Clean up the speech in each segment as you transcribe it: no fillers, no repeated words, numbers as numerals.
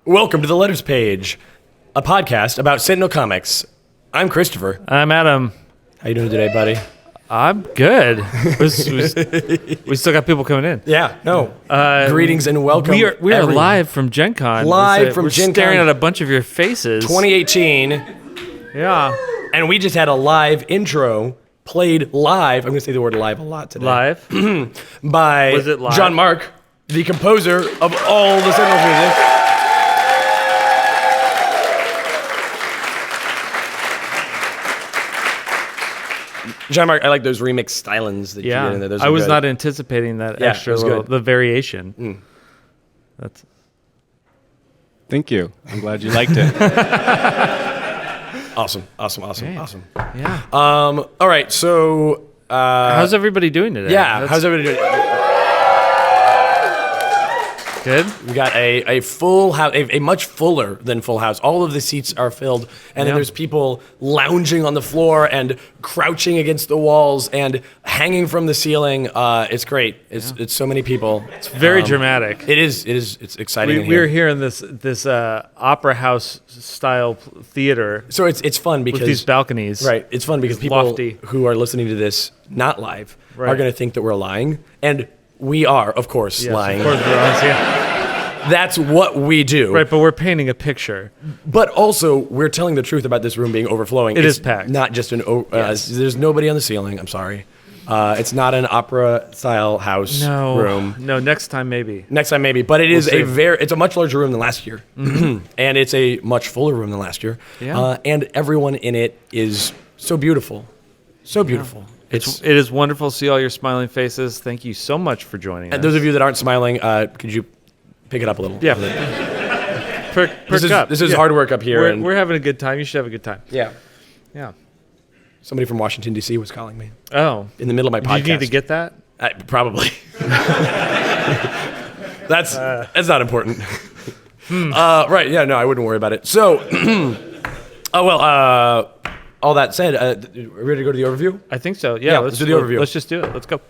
Welcome to the Letters Page, a podcast about Sentinel Comics. I'm Christopher. I'm Adam. How you doing today, buddy? I'm good. We still got people coming in. Yeah, no. Greetings and welcome. We are live from Gen Con. Live from We're Gen Con. staring at a bunch of your faces. 2018. Yeah. And we just had a live intro played live. I'm going to say the word live a lot today. Live? By Was it live? Jean-Marc, the composer of all the Sentinel music. Jean-Marc, I like those remix stylings that you get in there. Those I was good. not anticipating that extra little, the variation. That's. Thank you. I'm glad you liked it. Awesome. Yeah. All right, so... how's everybody doing today? Yeah, how's everybody doing? Good? We got a full house, a much fuller than full house. All of the seats are filled, and then there's people lounging on the floor and crouching against the walls and hanging from the ceiling. It's great. It's so many people. It's very dramatic. It is. It's exciting. We're here in this opera house style theater. So it's fun because with these balconies. Right. It's fun because people lofty. who are listening to this not live Right. are going to think that we're lying, and we are, of course, Yes, lying. Of course we're honest, That's what we do. Right, but we're painting a picture. But also, we're telling the truth about this room being overflowing. It It's is packed. Not just an... Yes. There's nobody on the ceiling. I'm sorry. It's not an opera-style house room. No, next time maybe. Next time, maybe. But it is see. it's a much larger room than last year. And it's a much fuller room than last year. Yeah. And everyone in it is so beautiful. So beautiful. It is wonderful to see all your smiling faces. Thank you so much for joining us. And those of you that aren't smiling, could you pick it up a little? Yeah. Perk up. This is hard work up here. We're having a good time. You should have a good time. Yeah. Yeah. Somebody from Washington, D.C. was calling me Oh. in the middle of my podcast. You need to get that? Probably. That's not important. Right, yeah, no, I wouldn't worry about it. So, all that said, are we ready to go to the overview? I think so. Yeah, let's do the overview. Let's just do it. Let's go.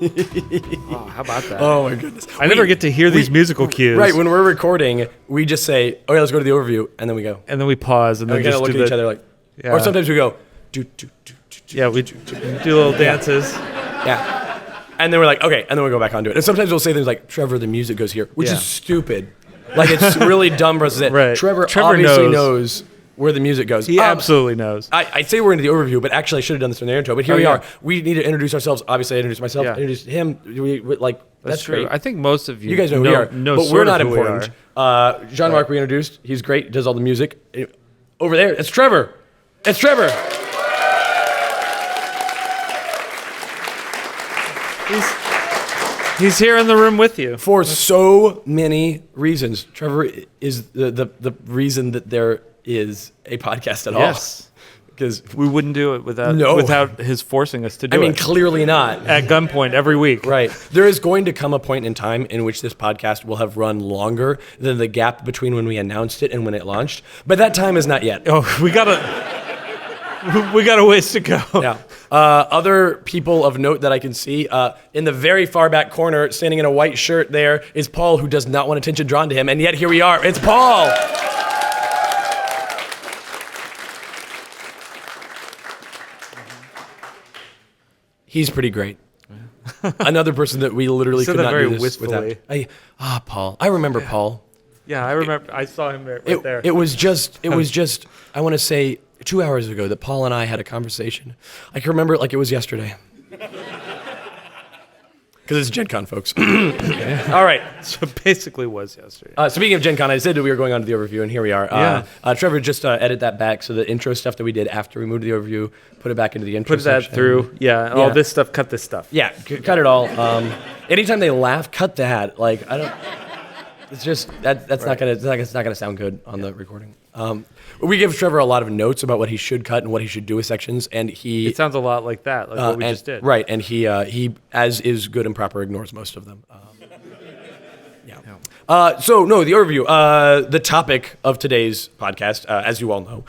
Oh, how about that? Oh, my goodness. I never get to hear these musical cues. Right, when we're recording, we just say, oh, yeah, let's go to the overview, and then we go. And then we pause and And then we kind just of look do at each other like, Yeah. or sometimes we go, do, do, do, do, do, Yeah, we do little dances. yeah. And then we're like, okay, and then we go back onto it. And sometimes we'll say things like, Trevor, the music goes here, which Yeah. is stupid. Like, it's really dumb for us to say. Right. Trevor Trevor obviously knows where the music goes. He absolutely knows. I say we're into the overview, but actually I should have done this in the intro. But here we are. We need to introduce ourselves. Obviously, I introduced myself. Yeah. Introduce him. That's true. great. I think most of You guys know who we are, but sort we're of not who we important. are. Jean-Marc we introduced. He's great. Does all the music. Over there, it's Trevor. It's Trevor. He's here in the room with you. For so many reasons. Trevor is the reason that there is a podcast at all. Yes. Because We wouldn't do it without his forcing us to do it. I mean, clearly not. At gunpoint every week. Right. There is going to come a point in time in which this podcast will have run longer than the gap between when we announced it and when it launched. But that time is not yet. Oh, we got a ways to go. Yeah. Other people of note that I can see, in the very far back corner, standing in a white shirt there, is Paul, who does not want attention drawn to him. And yet here we are. It's Paul. He's pretty great. Another person that we literally Said could that not very do this wistfully. without. Paul. I remember Paul. Yeah, I remember. I saw him right there. It was just, I want to say 2 hours ago that Paul and I had a conversation. I can remember it like it was yesterday. Because it's Gen Con, folks. All right. So it basically was yesterday. Speaking of Gen Con, I said that we were going on to the overview, and here we are. Yeah. Trevor just edited that back, so the intro stuff that we did after we moved to the overview, put it back into the intro Put that section. through. Yeah, all this stuff. Cut this stuff. Yeah, cut it all. Anytime they laugh, cut that. Like, I don't... It's just that's not gonna sound good on the recording. We give Trevor a lot of notes about what he should cut and what he should do with sections, and he. It sounds a lot like that, like what we just did. Right, and he, as is good and proper, ignores most of them. So the overview. The topic of today's podcast, as you all know,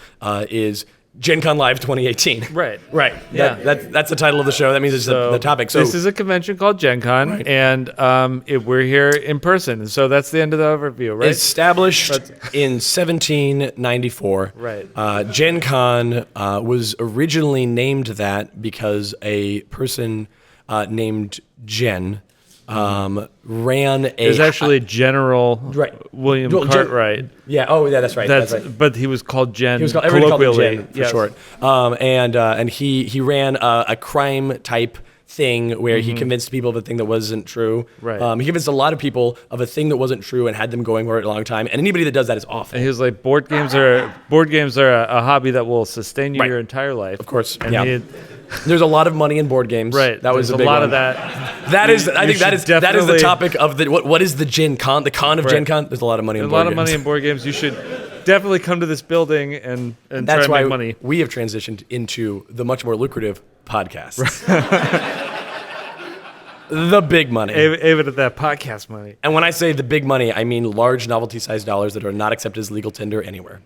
is Gen Con Live 2018. Right. Right. Yeah. That's the title of the show. That means it's the topic. So this is a convention called Gen Con, and we're here in person. So that's the end of the overview, right? Established in 1794. Right. Gen Con was originally named that because a person named Jen ran a... It was actually General William Cartwright. That's right. That's right. But he was called Jen. Everybody called him Jen for yes. short. And he ran a crime type thing where he convinced people of a thing that wasn't true. Right. He convinced a lot of people of a thing that wasn't true and had them going for it a long time. And anybody that does that is awful. And he was like, board games are a hobby that will sustain you your entire life. Of course. And there's a lot of money in board games. Right. That was a a big lot one. of that. That is, I think that is the topic of the what is the Gen Con? The con of Right. Gen Con. There's a lot of money in board games. A lot of money in board games. You should definitely come to this building and that's try and why make money. We have transitioned into the much more lucrative podcast. The big money. Even at that podcast money. And when I say the big money, I mean large novelty-sized dollars that are not accepted as legal tender anywhere.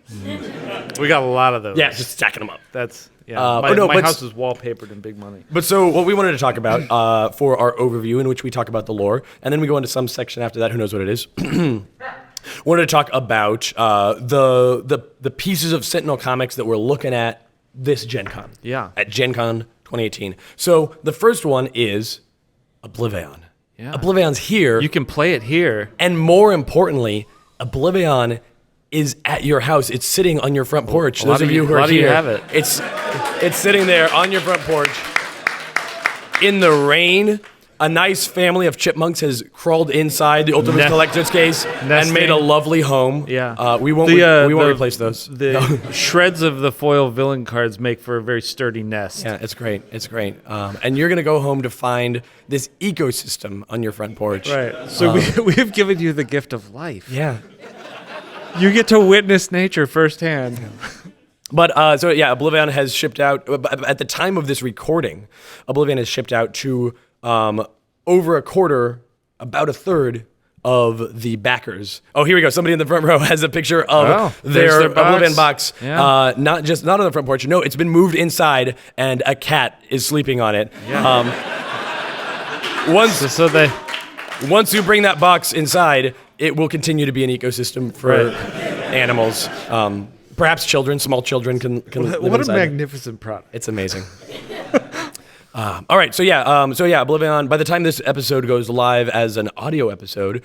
We got a lot of those. Yeah, just stacking them up. That's my house is wallpapered in big money. But so what we wanted to talk about for our overview, in which we talk about the lore, and then we go into some section after that. Who knows what it is? Wanted to talk about the pieces of Sentinel comics that we're looking at this Gen Con. Yeah. At Gen Con 2018. So the first one is Oblivion. Yeah. Oblivion's here. You can play it here. And more importantly, Oblivion is at your house. It's sitting on your front porch. Those of you who are here, have it. It's sitting there on your front porch in the rain. A nice family of chipmunks has crawled inside the Ultimate Collector's case and made a lovely home. Yeah. We won't replace those. The shreds of the foil villain cards make for a very sturdy nest. Yeah, it's great. It's great. And you're going to go home to find this ecosystem on your front porch. Right. So we've given you the gift of life. Yeah. You get to witness nature firsthand. But Oblivion has shipped out at the time of this recording. Oblivion has shipped out to over a quarter, about a third of the backers. Oh, here we go. Somebody in the front row has a picture of their Oblivion box. Yeah. Not on the front porch. No, it's been moved inside, and a cat is sleeping on it. Yeah. Once you bring that box inside, it will continue to be an ecosystem for animals. Perhaps children, small children can live What inside. a magnificent product. It's amazing. All right, Oblivion, by the time this episode goes live as an audio episode,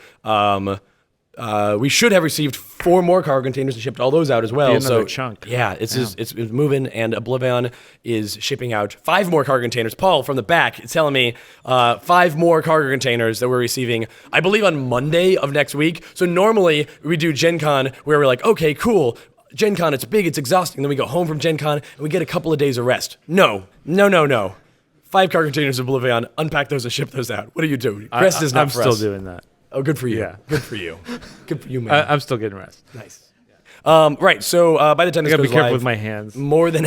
we should have received 4 more cargo containers and shipped all those out as well. Another chunk. Yeah, it's moving, and Oblivion is shipping out 5 more cargo containers. Paul from the back is telling me 5 more cargo containers that we're receiving, I believe, on Monday of next week. So normally we do Gen Con where we're like, okay, cool. Gen Con, it's big, it's exhausting. Then we go home from Gen Con and we get a couple of days of rest. No. 5 cargo containers of Oblivion, unpack those and ship those out. What are you doing? Rest is not I'm for still us. doing that. Oh, good for you. Yeah. Good for you. Good for you, man. I'm still getting rest. Nice. Right, so by the time I this gotta goes be careful live, with my hands. more than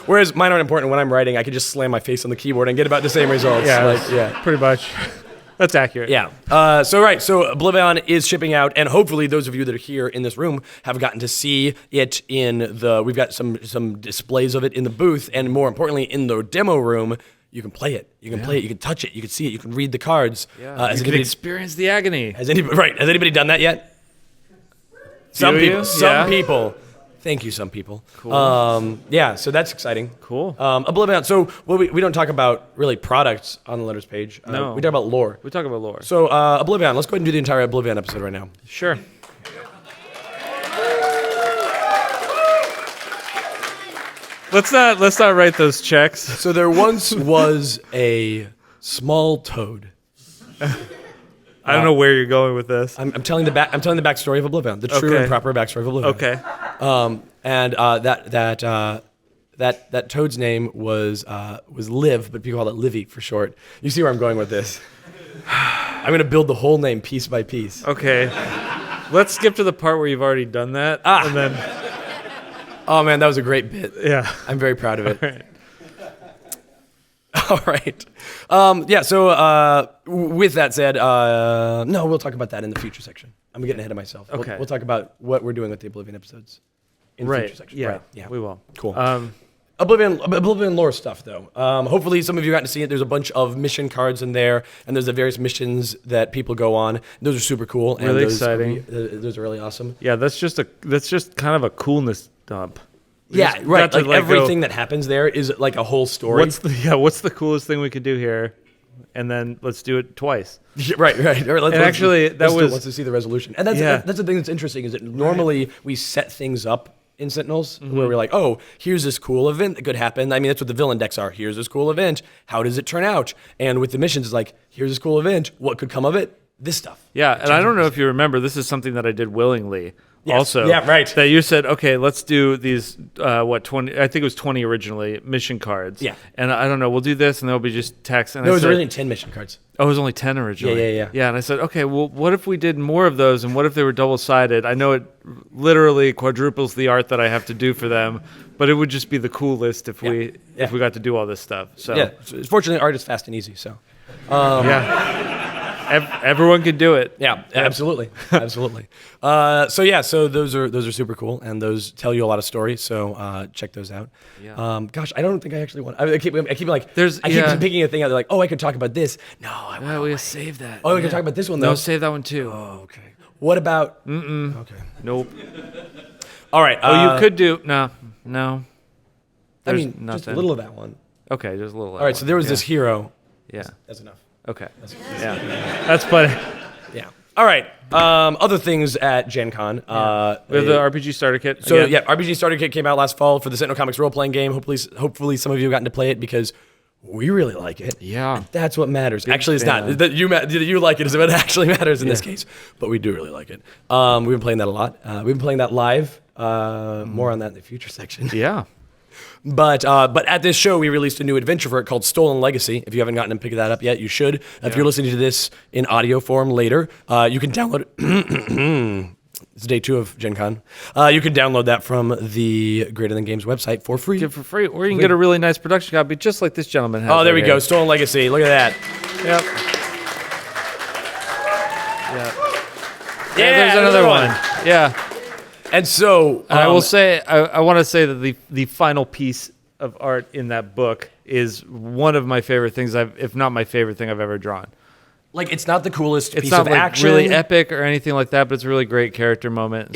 whereas mine aren't important. When I'm writing, I can just slam my face on the keyboard and get about the same results. Pretty much. That's accurate. Yeah. So Oblivion is shipping out, and hopefully those of you that are here in this room have gotten to see it we've got some displays of it in the booth, and more importantly, in the demo room, you can play it. You can play it. You can touch it. You can see it. You can read the cards. Yeah. You can experience the agony. Has anybody done that yet? Some people. Thank you, some people. Cool. So that's exciting. Cool. Oblivion. So we don't talk about really products on the letters page. No. We talk about lore. We talk about lore. So Oblivion. Let's go ahead and do the entire Oblivion episode right now. Sure. Let's not write those checks. So there once was a small toad. I don't know where you're going with this. I'm telling the backstory of Oblivion, the true and proper backstory of Oblivion. Okay. And that toad's name was Liv, but people call it Livy for short. You see where I'm going with this? I'm gonna build the whole name piece by piece. Okay. Let's skip to the part where you've already done that, and then. Oh man, that was a great bit. Yeah. I'm very proud of it. All right. All right. So with that said, no, we'll talk about that in the future section. I'm getting ahead of myself. Okay. We'll talk about what we're doing with the Oblivion episodes. in the Right. future section. Yeah. Right. Yeah. We will. Cool. Oblivion lore stuff, though. Hopefully, some of you got to see it. There's a bunch of mission cards in there, and there's the various missions that people go on. Those are super cool. And Really those exciting. Those are really awesome. Yeah, that's just kind of a coolness dump. We Yeah, just right. got to, Like everything go, that happens there is like a whole story. what's the coolest thing we could do here? And then let's do it twice. Yeah, right. Or let's see the resolution. And that's the thing that's interesting is that normally we set things up in Sentinels where we're like, oh, here's this cool event that could happen. I mean, that's what the villain decks are. Here's this cool event. How does it turn out? And with the missions, it's like, here's this cool event. What could come of it? This stuff. Yeah, and I don't know if you remember, this is something that I did willingly. Yes. Also, Yeah, right. That you said, okay, let's do these 20, I think it was 20 originally, mission cards. Yeah. And I don't know, we'll do this and there'll be just text. And No, I it was said, originally 10 mission cards. Oh, it was only 10 originally. Yeah. Yeah, and I said, okay, well, what if we did more of those, and what if they were double-sided? I know it literally quadruples the art that I have to do for them, but it would just be the coolest if we got to do all this stuff. So Yeah, fortunately, art is fast and easy, so. Everyone can do it. Yeah, absolutely. So those are super cool, and those tell you a lot of stories. So check those out. Yeah. Gosh, I don't think I actually want. I keep like I keep yeah. picking a thing out. They're like, oh, I could talk about this. No, I Yeah, we save that. Oh, we can talk about this one though. No, save that one too. Oh, okay. What about? Okay. Nope. All right. You could do no. I There's mean, nothing. just a little of that one. Okay, just a little. All right. So there was this hero. Yeah. That's enough. Okay. Yeah. That's plenty. Yeah. All right. Other things at Gen Con. We have the RPG starter kit. So again. RPG Starter Kit came out last fall for the Sentinel Comics role-playing game. Hopefully some of you have gotten to play it because we really like it. Yeah. And that's what matters. Actually, it's fan. not. That you like it is what actually matters in this case. But we do really like it. We've been playing that a lot. We've been playing that live. More on that in the future section. Yeah. But at this show, we released a new adventure for it called Stolen Legacy. If you haven't gotten to pick that up yet, you should. If you're listening to this in audio form later, you can download it. It's day 2 of Gen Con. You can download that from the Greater Than Games website for free. Get it for free, or you can get a really nice production copy, just like this gentleman has. Oh, there right we go. here. Stolen Legacy. Look at that. Yep. Yeah. Yeah, There's another one. Yeah. And so And I will say, I want to say that the final piece of art in that book is one of my favorite things if not my favorite thing I've ever drawn. like it's not the coolest It's piece not of like action. really epic or anything like that, but it's a really great character moment.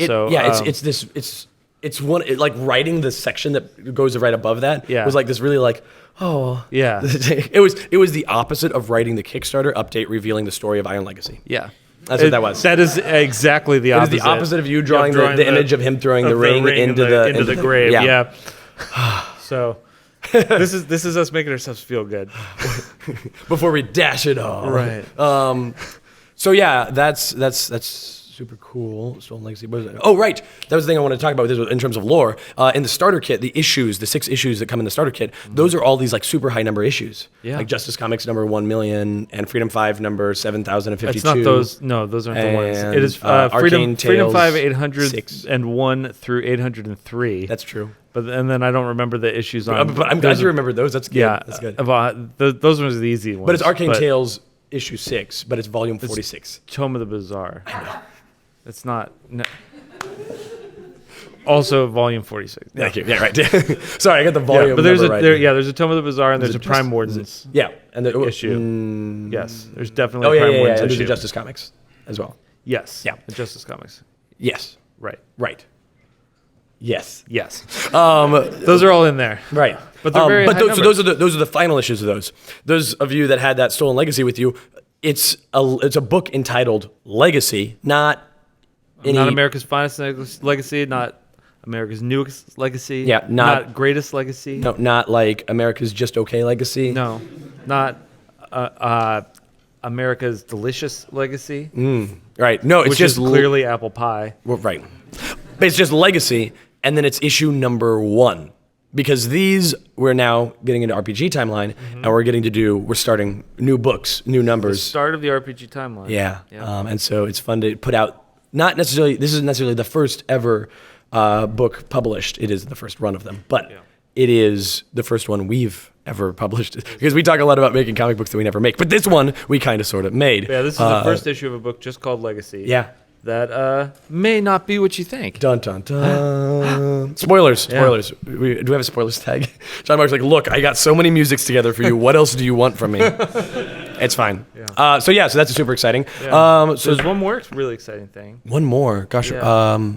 It's one like writing the section that goes right above that Yeah. was like this really like oh Yeah. it was the opposite of writing the Kickstarter update revealing the story of Iron Legacy. Yeah. That's what that was. That is exactly the It is opposite. the opposite of you drawing the image of him throwing the ring into the grave. Yeah. So this is us making ourselves feel good. Before we dash it all. Right. So yeah, that's super cool. Stolen Legacy. What is it? Oh, right. That was the thing I wanted to talk about with this in terms of lore. In the starter kit, the 6 issues that come in the starter kit, those are all these like super high number issues. Yeah. Like Justice Comics number 1,000,000 and Freedom 5 number 7,052. It's not those. No, those aren't the ones. And, It is Arcane Freedom 5 Tales 801 through 803. That's true. And then I don't remember the issues on. But I'm glad you remember those. That's good. Yeah, That's good. Those ones are the easy ones. But it's Arcane Tales issue 6, but it's volume 46. Tome of the Bazaar. It's not. No. Also, volume 46. Thank you. Yeah, right. Sorry, I got the volume. Yeah, but there's number a right. there's a Tome of the Bazaar and there's a Prime Wardens Yeah, and the issue. Yes, there's definitely Oh a Prime yeah. Wardens And there's issue. the Justice Comics as well. Yes. Yeah. The Justice Comics. Yes. Right. Yes. Yes. Those are all in there. Right. But they're very high so those are the final issues of those. Those of you that had that Stolen Legacy with you, it's a book entitled Legacy, not America's finest legacy, not America's newest legacy. Yeah, not greatest legacy. No, not like America's Just Okay Legacy. No, not America's delicious legacy. Right. No, it's Which just is clearly apple pie. right. But it's just Legacy, and then it's issue number 1. Because we're now getting into RPG timeline, and we're starting new books, new numbers. Start of the RPG timeline. Yeah. And so it's fun to put out, this isn't necessarily the first ever book published. It is the first run of them, but it is the first one we've ever published. Because we talk a lot about making comic books that we never make, but this one we kind of sort of made. Yeah, this is the first issue of a book just called Legacy. Yeah. that may not be what you think. Dun dun dun. Spoilers. Spoilers. Do we have a spoilers tag? Jean-Marc's like, look, I got so many musics together for you. What else do you want from me? It's fine. Yeah. So that's super exciting. Yeah. So there's one more really exciting thing. One more. Gosh. Yeah.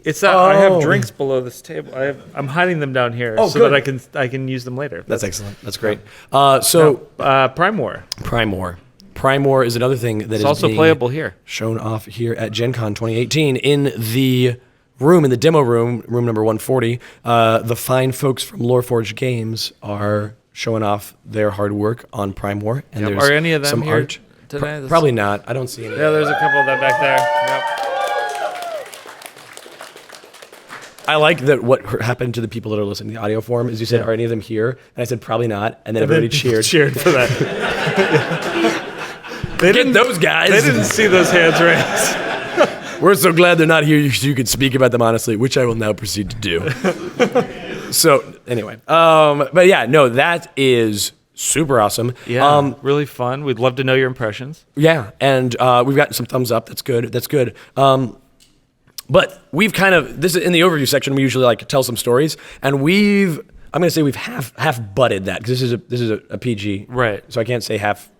It's that I have drinks below this table. I'm hiding them down here so good. that I can use them later. That's excellent. That's great. Prime War. Prime War is another thing that is also playable here. Shown off here at Gen Con 2018 in the room, in the demo room, room number 140. The fine folks from Loreforge Games are showing off their hard work on Prime War. And there's are any of them some here art. today? Probably not. I don't see any. Yeah, there's a couple of them back there. Yep. I like that what happened to the people that are listening to the audio form is you said, are any of them here? And I said, probably not. And then everybody cheered. Cheered for that. They didn't, those guys. They didn't see those hands raised. We're so glad they're not here. You could speak about them honestly, which I will now proceed to do. So anyway, but yeah, no, that is super awesome. Yeah, really fun. We'd love to know your impressions. Yeah, and we've gotten some thumbs up. That's good. That's good. But we've kind of, this is in the overview section, we usually like to tell some stories, and I'm going to say we've half butted that, because this is a PG. Right. So I can't say half,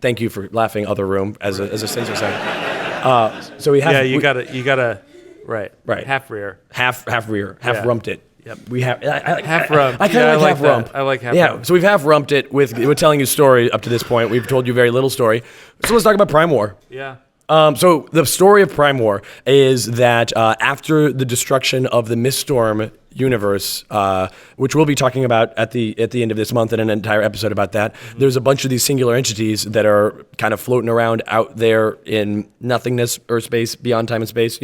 thank you for laughing, other room, as a censor saying. So we have. Yeah, you gotta, right. Half rear. Half rumped it. Yep. We have half rump. I kind of like half rump. I like half rump. rump. So we've half rumped it with telling you story up to this point. We've told you very little story. So let's talk about Prime War. Yeah. So the story of Prime War is that after the destruction of the Miststorm universe, which we'll be talking about at the end of this month in an entire episode about that, there's a bunch of these singular entities that are kind of floating around out there in nothingness or space, beyond time and space,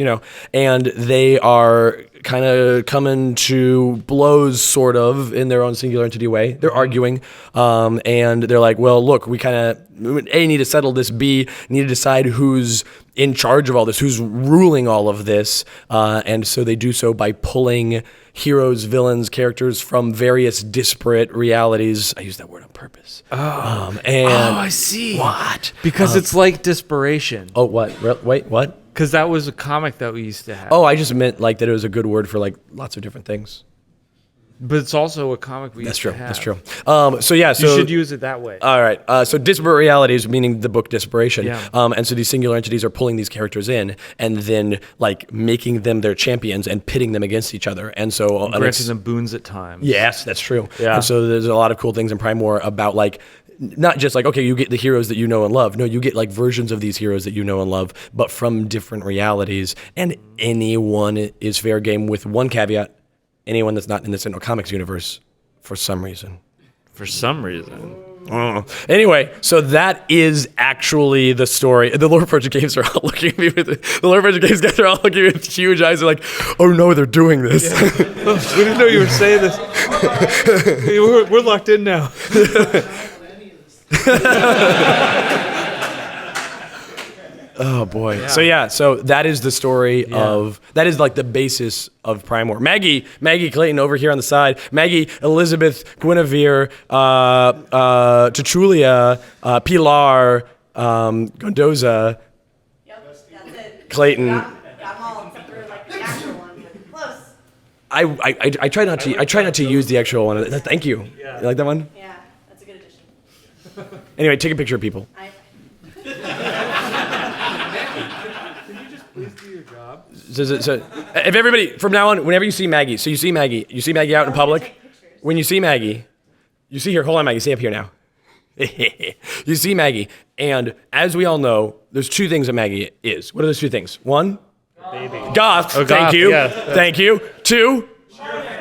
and they are kind of coming to blows, sort of, in their own singular entity way. They're arguing, and they're like, well, look, we kind of, A, need to settle this, B, need to decide who's in charge of all this, who's ruling all of this, and so they do so by pulling heroes, villains, characters from various disparate realities. I use that word on purpose. I see. What? Because it's like Desperation. Oh, what? Wait, what? Because that was a comic that we used to have. Oh, I just meant like that it was a good word for like lots of different things. But it's also a comic we used to have. That's true. So yeah, you should use it that way. All right. So disparate realities, meaning the book Desperation. Yeah. And so these singular entities are pulling these characters in and then like making them their champions and pitting them against each other. And so granting them boons at times. Yes, that's true. Yeah. And so there's a lot of cool things in Prime War about like, not just like, okay, you get the heroes that you know and love. No, you get like versions of these heroes that you know and love, but from different realities. And anyone is fair game, with one caveat: anyone that's not in the Sentinel Comics universe, for some reason. For some reason. Anyway, so that is actually the story. The Loreforge Games are all looking at me with the Loreforge Games guys are all looking at me with huge eyes. They're like, "Oh no, they're doing this." Yeah. We didn't know you were saying this. We're locked in now. Oh boy. Yeah. So that is the story of, that is like the basis of Prime War. Maggie Clayton over here on the side. Maggie, Elizabeth, Guinevere, Chichulia, Pilar, Gondoza, That's it. Clayton. Got them all except for like the actual one, but close. I try not to use the actual one. Thank you. You like that one? Yeah, that's a good addition. Anyway, take a picture of people. Please do your job. So if everybody, from now on, whenever you see Maggie, you see Maggie out in public. When you see Maggie, you see her. Hold on, Maggie. Stay up here now. You see Maggie, and as we all know, there's two things that Maggie is. What are those two things? One, Baby. goth. Oh, Thank goth, you. yeah. Thank you. Two,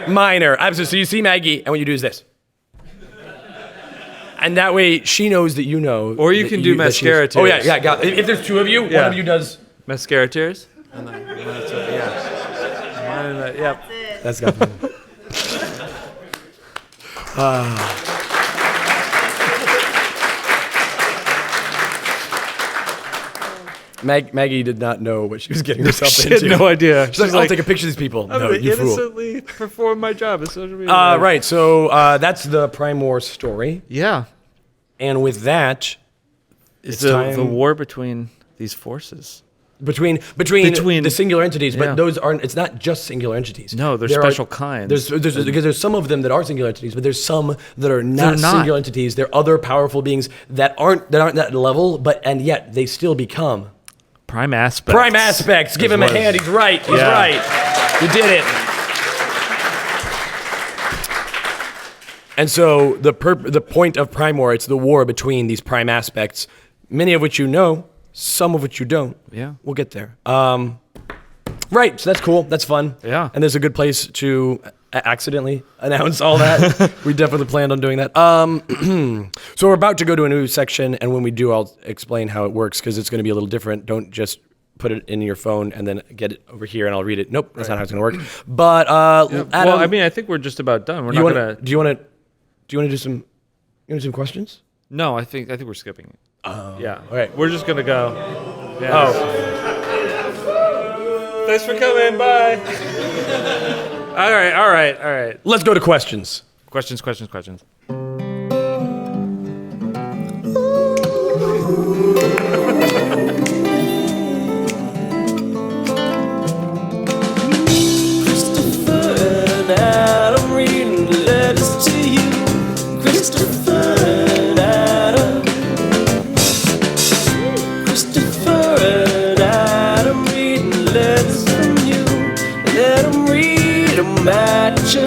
minor. Absolutely. So you see Maggie, and what you do is this. And that way, she knows that you know. Or you can do mascara tears. Oh yeah. Got it. If there's two of you, one of you does. Mascara tears? And then, yep. That's got it. Maggie did not know what she was getting herself She into. had no idea. She's like, I'll take a picture of these people. I'm No, going you to fool. innocently perform my job as social media. Right, so that's the Prime War story. Yeah. And with that, It's time. the war between these forces. Between the singular entities, but those aren't. It's not just singular entities. No, they're special kinds. Because there's some of them that are singular entities, but there's some that are not singular entities. They're other powerful beings that aren't that level, and yet they still become prime aspects. Prime aspects. Give him a hand. He's right. He's right. You did it. And so the point of Prime War, it's the war between these prime aspects, many of which you know. Some of which you don't. Yeah. We'll get there. Right, so that's cool. That's fun. Yeah. And there's a good place to accidentally announce all that. We definitely planned on doing that. So we're about to go to a new section, and when we do, I'll explain how it works, because it's going to be a little different. Don't just put it in your phone and then get it over here and I'll read it. Nope, that's not how it's going to work. But, Adam, well, I mean, I think we're just about done. We're not going to... Do you want to do some questions? No, I think we're skipping it. Oh. Yeah. All right. We're just going to go. Yeah. Oh. Thanks for coming. Bye. All right. Let's go to questions. Questions. Christopher and Adam reading letters to you. Christopher and Adam. Christopher and Adam reading letters from you. Let them read them at you.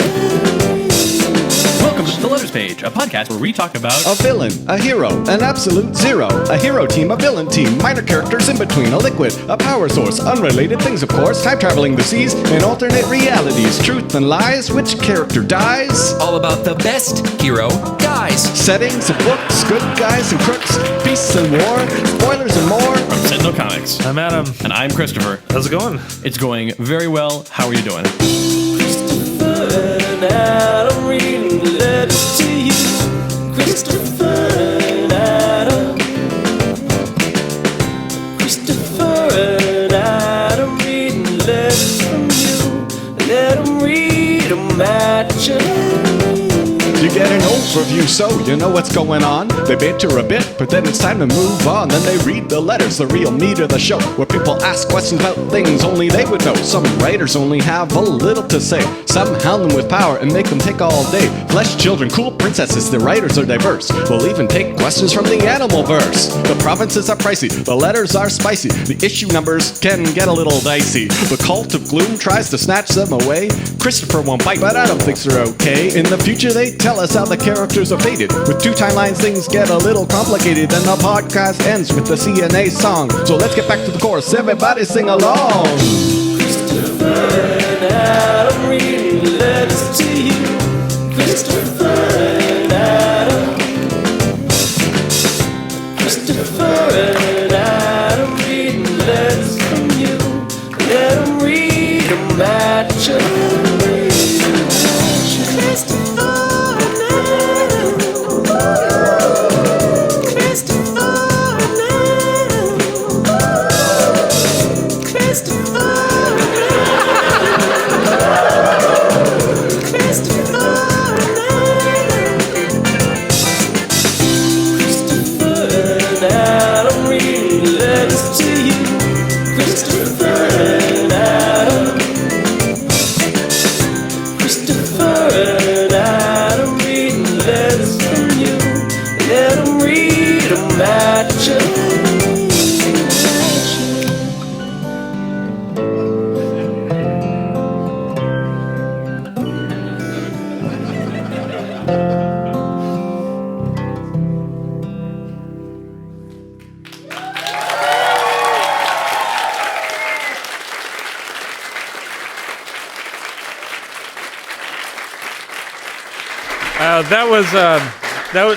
Welcome to The Letters Page, a podcast where we talk about a villain, a hero, an absolute zero, a hero team, a villain team, minor characters in between, a liquid, a power source, unrelated things of course, time traveling the seas, and alternate realities, truth and lies, which character dies, all about the best hero guys, settings of books, good guys and crooks, peace and war, spoilers and more. From Sentinel Comics. I'm Adam. And I'm Christopher. How's it going? It's going very well. How are you doing? Christopher and Adam reading letters to you. Christopher and Adam. Christopher and Adam reading letters from you. Let them read them at you. You get an overview so you know what's going on. They banter a bit, but then it's time to move on. Then they read the letters, the real meat of the show, where people ask questions about things only they would know. Some writers only have a little to say. Some hound them with power and make them take all day. Flesh children, cool princesses, the writers are diverse. We'll even take questions from the animal verse. The provinces are pricey, the letters are spicy. The issue numbers can get a little dicey. The cult of gloom tries to snatch them away. Christopher won't bite, but Adam thinks they're okay. In the future they tell us how the characters are fated. With two timelines things get a little complicated. Then the podcast ends with the CNA song. So let's get back to the chorus, everybody sing along. Christopher and Adam reading letters to you. Christopher and Adam. Christopher and Adam reading letters from you. Let them read them at you. Christopher.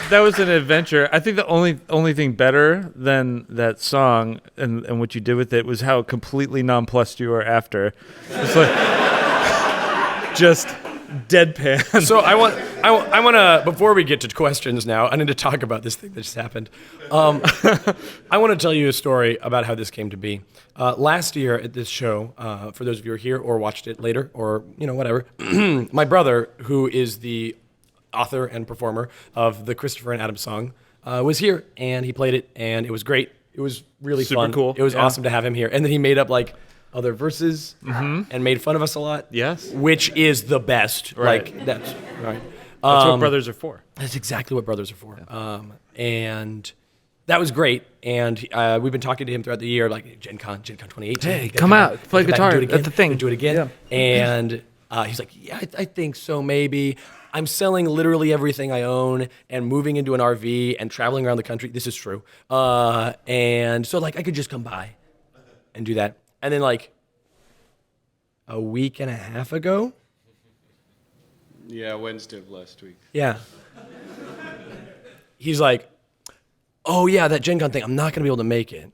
That was an adventure. I think the only thing better than that song and what you did with it was how completely nonplussed you were after. It's like just deadpan. So I want to, before we get to questions now, I need to talk about this thing that just happened. I want to tell you a story about how this came to be. Last year at this show, for those of you who are here or watched it later or whatever, my brother, who is the author and performer of the Christopher and Adam song, was here and he played it and it was great. It was really Super fun. cool. It was Yeah. awesome to have him here. And then he made up like other verses and made fun of us a lot. Yes. Which is the best. Right. Like that's right. That's what brothers are for. That's exactly what brothers are for. And that was great. And we've been talking to him throughout the year, like Gen Con 2018. Hey, come out, play Come back guitar and do it again, at the thing. Do it again. And he's like, yeah, I think so, maybe. I'm selling literally everything I own and moving into an RV and traveling around the country. This is true. And so, like, I could just come by and do that. And then, like, a week and a half ago, Yeah, Wednesday of last week. yeah, he's like, oh, yeah, that Gen Con thing, I'm not going to be able to make it.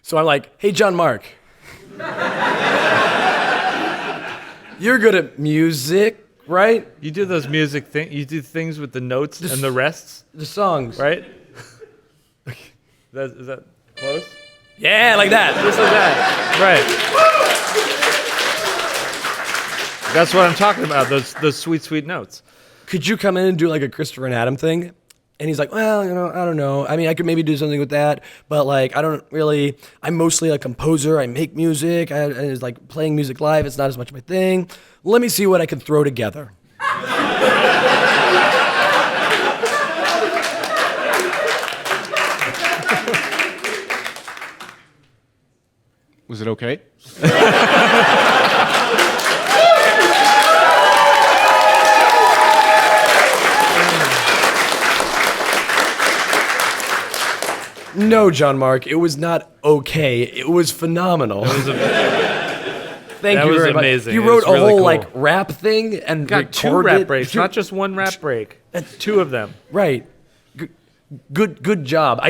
So I'm like, hey, Jean-Marc, you're good at music, right? You do those music things. You do things with the notes and the rests, The songs. right? Is that close? Yeah, like that. Just like that. Right. That's what I'm talking about. Those sweet, sweet notes. Could you come in and do like a Christopher and Adam thing? And he's like, well, I don't know. I mean, I could maybe do something with that, but like, I'm mostly a composer. I make music. And it's like playing music live. It's not as much my thing. Let me see what I can throw together. Was it okay? No, Jean-Marc, it was not okay. It was phenomenal. Thank That you was very amazing. much. You It wrote was a really whole cool. like rap thing and Got two recorded rap breaks, not just one rap break. Two of them. Right. Good job. I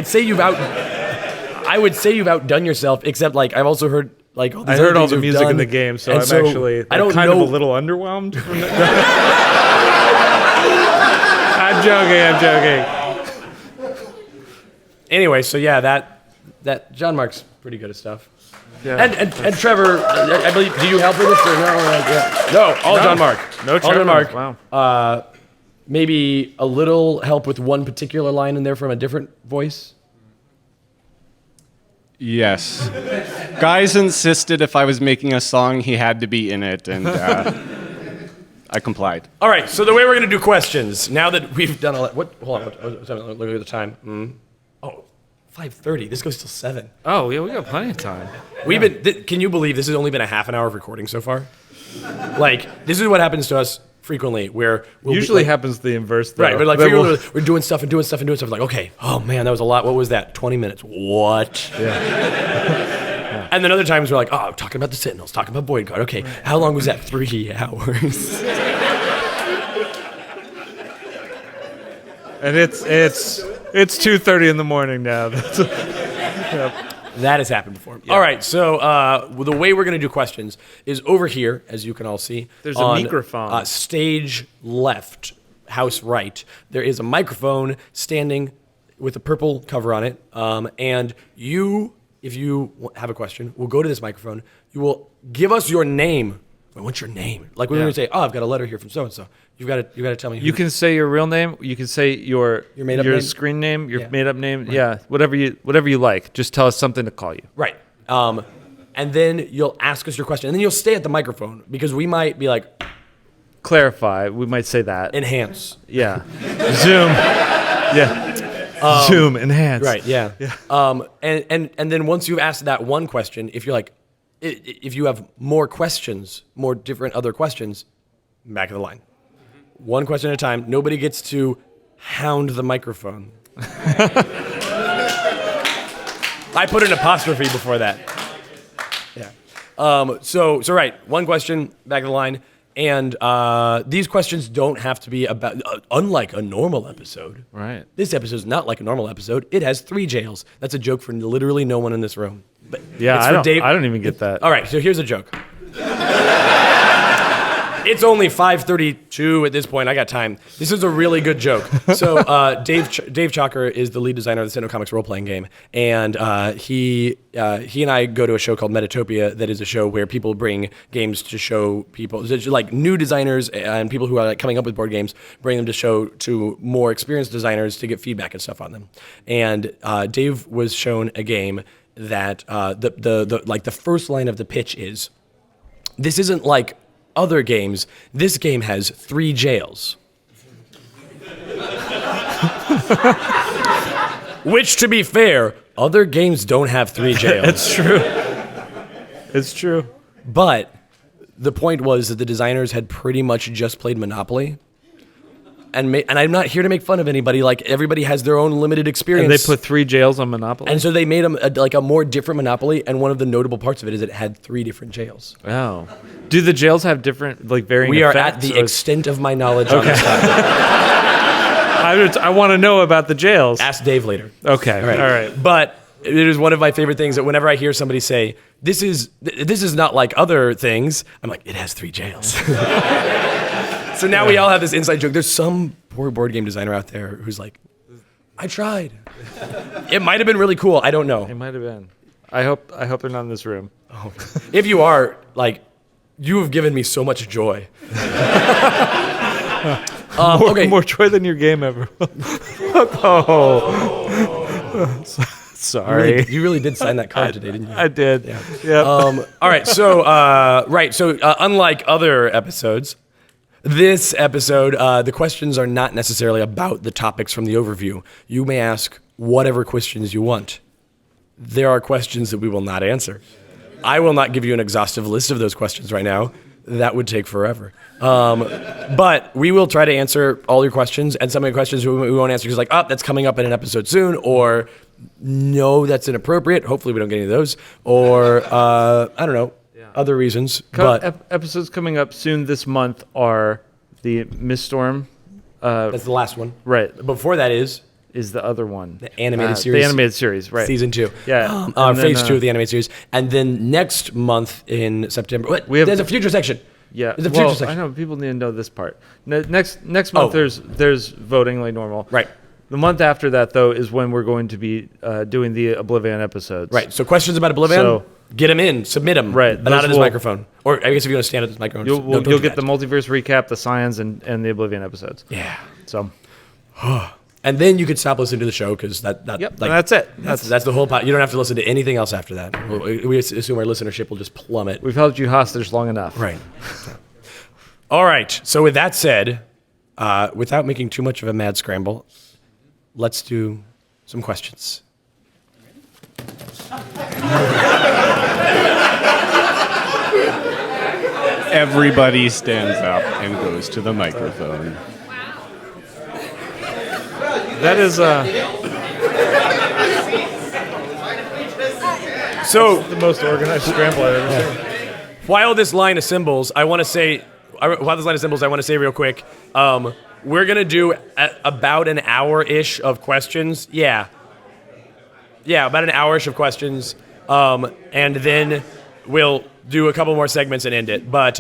would say you've outdone yourself, except like I've also heard like all these I other heard all things the you've music in done, the game, so and I'm actually I don't kind know. of a little underwhelmed. From I'm joking. Anyway, so yeah, that Jean-Marc's pretty good at stuff. Yeah. And Trevor, I believe, do you help with this or no? Like, yeah. No, all Jean-Marc. No All Trevor. Jean-Marc. Wow. Maybe a little help with one particular line in there from a different voice. Yes. Guys insisted if I was making a song, he had to be in it, and I complied. All right, so the way we're going to do questions, now that we've done all that, hold on, look at the time. Oh, 5:30, this goes till 7. Oh, yeah, we got plenty of time. Can you believe this has only been a half an hour of recording so far? Like, this is what happens to us frequently, where we'll Usually be, like, happens the inverse, though. right, but like Then frequently we're doing stuff. Like, okay, oh man, that was a lot. What was that? 20 minutes. What? Yeah. And then other times we're like, oh, talking about the Sentinels, talking about Boyd Guard. Okay, how long was that? 3 hours. And it's 2:30 in the morning now. That has happened before. All right, so the way we're going to do questions is over here, as you can all see. There's a on, microphone. Stage left, house right. There is a microphone standing with a purple cover on it. And you, if you have a question, will go to this microphone. You will give us your name. Well, what's your name? Like we're going to say, oh, I've got a letter here from so-and-so. You've got to tell me. You can say your real name. You can say your made-up name? screen name, your Yeah. made-up name. Right. Yeah, whatever you like. Just tell us something to call you. Right. And then you'll ask us your question. And then you'll stay at the microphone because we might be like, Clarify. We might say that. enhance. Yeah. Zoom. Yeah. Zoom. Enhance. Right, yeah. And then once you've asked that one question, if you're like, if you have more questions, more different other questions, back of the line. One question at a time. Nobody gets to hound the microphone. I put an apostrophe before that. Yeah. So right, one question, back of the line. And these questions don't have to be about, unlike a normal episode. Right. This episode is not like a normal episode. It has 3 jails. That's a joke for literally no one in this room. But Yeah, it's I for don't. Dave. I don't even get that. All right, so here's a joke. It's only 5:32 at this point. I got time. This is a really good joke. So Dave Chalker is the lead designer of the Cinema Comics role-playing game, and he and I go to a show called Metatopia that is a show where people bring games to show people, like new designers and people who are like coming up with board games, bring them to show to more experienced designers to get feedback and stuff on them. And Dave was shown a game that the first line of the pitch is, "This isn't like other games. This game has 3 jails." Which, to be fair, other games don't have 3 jails. It's true. It's true. But the point was that the designers had pretty much just played Monopoly. And I'm not here to make fun of anybody. Like, everybody has their own limited experience. And they put 3 jails on Monopoly? And so they made a more different Monopoly, and one of the notable parts of it is it had 3 different jails. Wow. Do the jails have different, like, varying We are effects, at the or- extent of my knowledge on this topic. I want to know about the jails. Ask Dave later. Okay, all right. But it is one of my favorite things that whenever I hear somebody say, this is not like other things, I'm like, it has 3 jails. So now we all have this inside joke. There's some poor board game designer out there who's like, I tried. It might have been really cool. I don't know. It might have been. I hope they're not in this room. Oh. If you are, like, you have given me so much joy. Okay. More joy than your game ever. Oh. Sorry. You really did sign that card today, didn't you? I did. Yeah. All right. So, unlike other episodes, this episode, the questions are not necessarily about the topics from the overview. You may ask whatever questions you want. There are questions that we will not answer. I will not give you an exhaustive list of those questions right now. That would take forever. But we will try to answer all your questions, and some of the questions we won't answer because, like, that's coming up in an episode soon, or no, that's inappropriate. Hopefully we don't get any of those, or I don't know. Other reasons, but Episodes coming up soon this month are the Mist Storm. that's the last one. Right. Before that is the other one. the animated series. The animated series, right. Season 2. Yeah. And Phase then, 2 of the animated series. And then next month in September, there's a future section. Yeah. There's a future section. I know people need to know this part. Next month there's voting like normal. Right. The month after that, though, is when we're going to be doing the Oblivion episodes. Right. So questions about Oblivion, get them in, submit them. Right. But not at his microphone. Or I guess if you want to stand at his microphone. You'll get the multiverse recap, the science, and the Oblivion episodes. Yeah. So. And then you could stop listening to the show because Yep. And that's it. That's the whole pot. You don't have to listen to anything else after that. We assume our listenership will just plummet. We've held you hostage long enough. Right. All right. So with that said, without making too much of a mad scramble, let's do some questions. Everybody stands up and goes to the microphone. That is So the most organized scramble I've ever seen. while this line assembles, I want to say real quick, we're going to do about an hour-ish of questions. Yeah, about an hour-ish of questions. And then we'll do a couple more segments and end it. But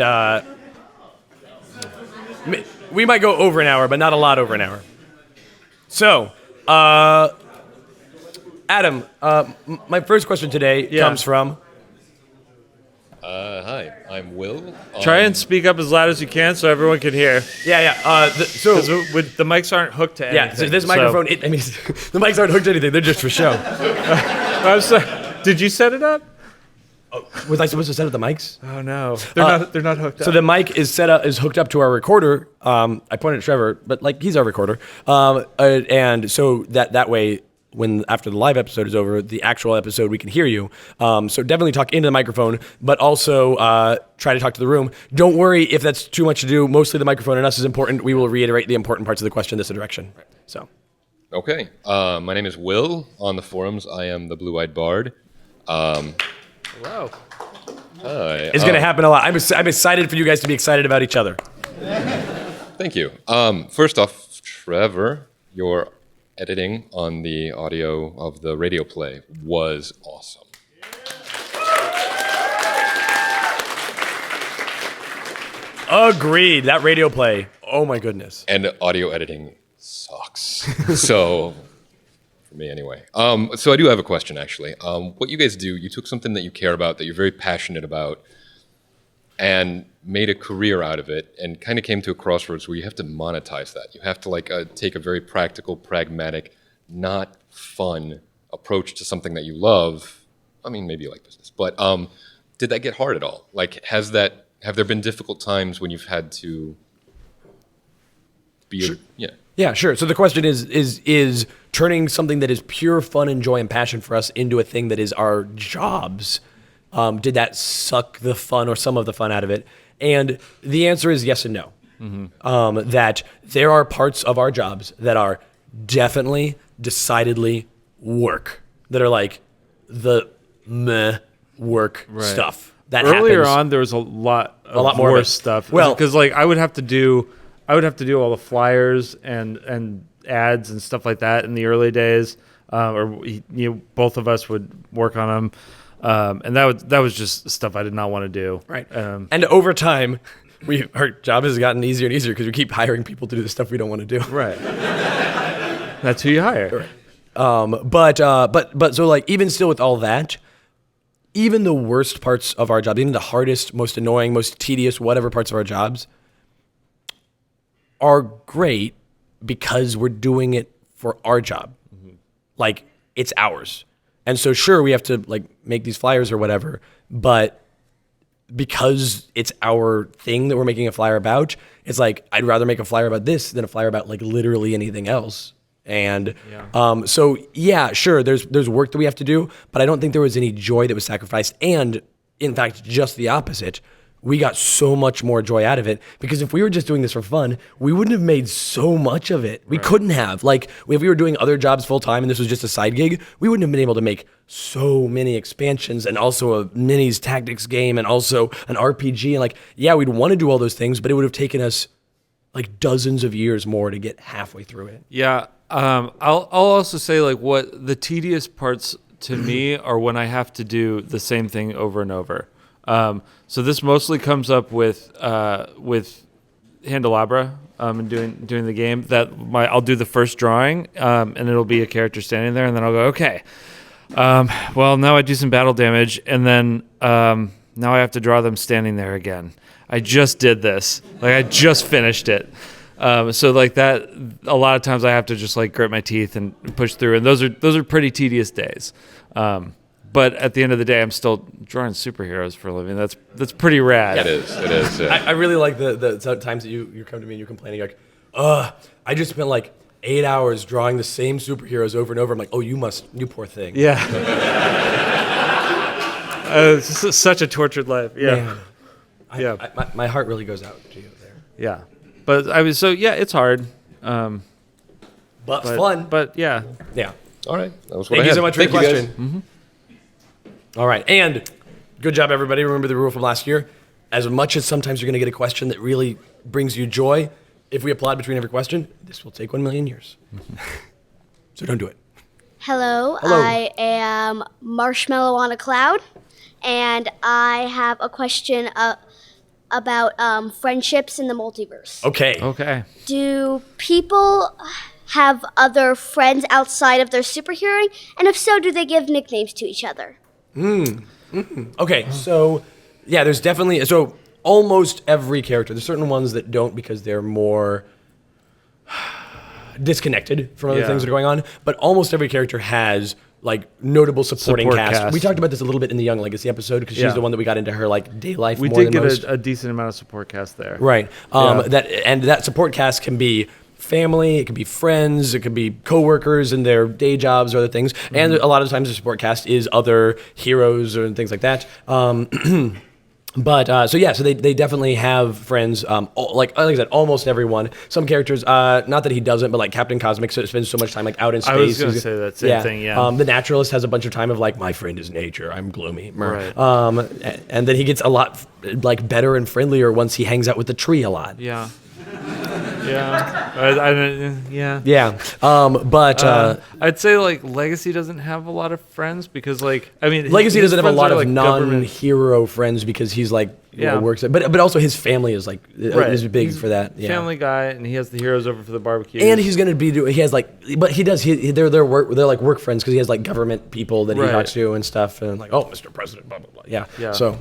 we might go over an hour, but not a lot over an hour. So, Adam, my first question today comes from... Hi, I'm Will. Try and speak up as loud as you can so everyone can hear. Yeah. Because the mics aren't hooked to anything. Yeah, so this microphone, the mics aren't hooked to anything. They're just for show. I'm sorry. Did you set it up? Was I supposed to set up the mics? Oh no, they're not hooked up. So the mic is hooked up to our recorder. I pointed at Trevor, but like he's our recorder. And so that way, when after the live episode is over, the actual episode we can hear you. So definitely talk into the microphone, but also try to talk to the room. Don't worry if that's too much to do. Mostly the microphone and us is important. We will reiterate the important parts of the question this direction. So. Okay, my name is Will. On the forums, I am the Blue-Eyed Bard. Wow. Hi. It's going to happen a lot. I'm excited for you guys to be excited about each other. Thank you. First off, Trevor, your editing on the audio of the radio play was awesome. Agreed. That radio play. Oh my goodness. And audio editing sucks. So, for me anyway. So I do have a question, actually. What you guys do, you took something that you care about, that you're very passionate about, and made a career out of it, and kind of came to a crossroads where you have to monetize that. You have to take a very practical, pragmatic, not fun approach to something that you love. I mean, maybe you like business, but did that get hard at all? Like, have there been difficult times when you've had to be? Sure. Yeah, sure. So the question is turning something that is pure fun and joy and passion for us into a thing that is our jobs. Did that suck the fun or some of the fun out of it? And the answer is yes and no. Mm-hmm. That there are parts of our jobs that are definitely, decidedly work, that are like the meh work stuff. That earlier happens. on, there was a lot more more of it. stuff. Well, because like I would have to do all the flyers and ads and stuff like that in the early days, both of us would work on them. And that was just stuff I did not want to do. Right. And over time, our job has gotten easier and easier because we keep hiring people to do the stuff we don't want to do. Right. That's who you hire. Right. But so like even still with all that, even the worst parts of our job, even the hardest, most annoying, most tedious, whatever parts of our jobs are great because we're doing it for our job. Mm-hmm. Like it's ours. And so sure, we have to like make these flyers or whatever, but because it's our thing that we're making a flyer about, it's like, I'd rather make a flyer about this than a flyer about like literally anything else. And so yeah, sure, there's work that we have to do, but I don't think there was any joy that was sacrificed. And in fact, just the opposite. We got so much more joy out of it because if we were just doing this for fun, we wouldn't have made so much of it. We couldn't have. Like if we were doing other jobs full time and this was just a side gig, we wouldn't have been able to make so many expansions and also a minis tactics game and also an RPG. And like, yeah, we'd want to do all those things, but it would have taken us like dozens of years more to get halfway through it. Yeah. I'll also say like what the tedious parts to me are when I have to do the same thing over and over. So this mostly comes up with Handelabra and doing the game. I'll do the first drawing and it'll be a character standing there, and then I'll go, okay. Well, now I do some battle damage, and then now I have to draw them standing there again. I just did this. Like I just finished it. So like that, a lot of times I have to just like grit my teeth and push through, and those are pretty tedious days. But at the end of the day, I'm still drawing superheroes for a living. That's pretty rad. It is. I really like the times that you come to me and you're complaining like, I just spent like 8 hours drawing the same superheroes over and over. I'm like, oh, you poor thing. Yeah. It's just such a tortured life. Yeah. Man. My heart really goes out to you there. Yeah. But it's hard. But fun. But yeah. Yeah. All right. That was what Thank I you had. so much for your Thank you, question. guys. Mm-hmm. All right. And good job, everybody. Remember the rule from last year. As much as sometimes you're going to get a question that really brings you joy, if we applaud between every question, this will take 1 million years. So don't do it. Hello, I am Marshmallow on a Cloud, and I have a question about friendships in the multiverse. Okay. Do people have other friends outside of their superheroing? And if so, do they give nicknames to each other? Okay, so yeah, there's definitely, so almost every character, there's certain ones that don't because they're more disconnected from other things that are going on, but almost every character has like notable supporting cast. We talked about this a little bit in the Young Legacy episode because she's the one that we got into her like day life more than most. We did get a decent amount of support cast there. Right. That support cast can be family, it could be friends, it could be coworkers in their day jobs or other things, and a lot of times the support cast is other heroes and things like that. So they definitely have friends. Like I said, almost everyone. Some characters, not that he doesn't, but like Captain Cosmic spends so much time like out in space. I was going to say that same thing. Yeah. The Naturalist has a bunch of time of like, my friend is nature. I'm gloomy. Right. And then he gets a lot like better and friendlier once he hangs out with the tree a lot. Yeah. Yeah. I'd say like Legacy doesn't have a lot of friends because like Legacy doesn't have a lot of like non-hero friends because he's like works. But also his family is like is big He's for that. Yeah. Family guy, and he has the heroes over for the barbecue. And he's gonna be he has like, but he does. They're like work friends because he has like government people that he talks to and stuff. And like, oh, Mr. President, blah blah blah. Yeah. So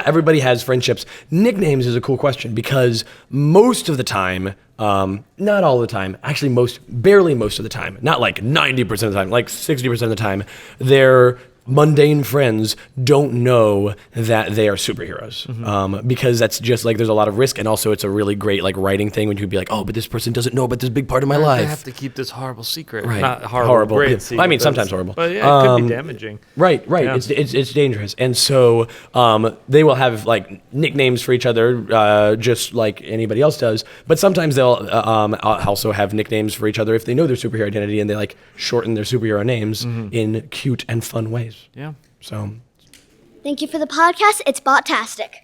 everybody has friendships. Nicknames is a cool question because most of the time, not all the time, actually barely most of the time, not like 90% of the time, like 60% of the time, they're mundane friends don't know that they are superheroes because that's just like there's a lot of risk, and also it's a really great like writing thing when you can be like, oh, but this person doesn't know about this big part of my life. I have to keep this horrible secret. Right. Not horrible. Great secret. I mean, sometimes horrible. But yeah, it could be damaging. Right. Yeah. It's dangerous, and so they will have like nicknames for each other, just like anybody else does. But sometimes they'll also have nicknames for each other if they know their superhero identity, and they like shorten their superhero names in cute and fun ways. Yeah. So. Thank you for the podcast. It's botastic.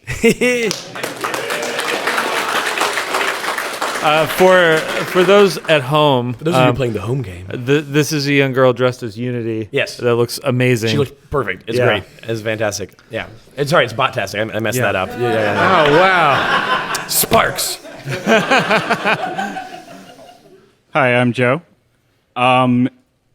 For those at home, For those of you playing the home game, this is a young girl dressed as Unity. Yes. That looks amazing. she looks perfect. It's great. It's fantastic. Yeah. It's botastic. I messed that up. Yeah. Oh wow. Sparks. Hi, I'm Joe.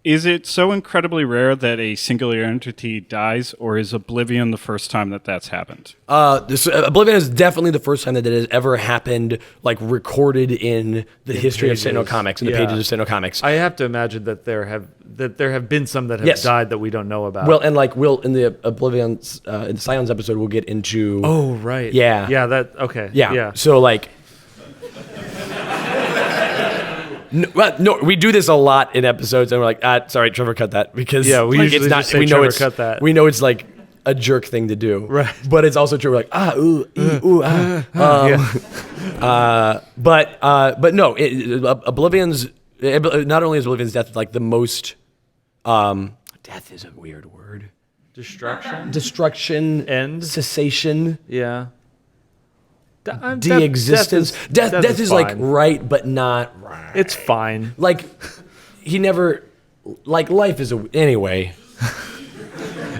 Is it so incredibly rare that a singular entity dies, or is Oblivion the first time that that's happened? Oblivion is definitely the first time that it has ever happened, like recorded in the history of Sentinel Comics, in the pages of Sentinel Comics. I have to imagine that there have been some that have died that we don't know about. Well, and like in the Oblivion, in the Scions episode, we'll get into. Oh right. Yeah. Yeah. Okay. Yeah. So like. No, we do this a lot in episodes, and we're like, sorry, Trevor, cut that because we like, usually it's not. Just say, we know Trevor, it's cut that. We know it's like a jerk thing to do, right? But it's also true. We're like but no, Oblivion's not only is Oblivion's death like the most. Death is a weird word. Destruction. End. Cessation. Yeah. De-existence. Death is like right, but not right. It's fine. Like he never. Like life is anyway.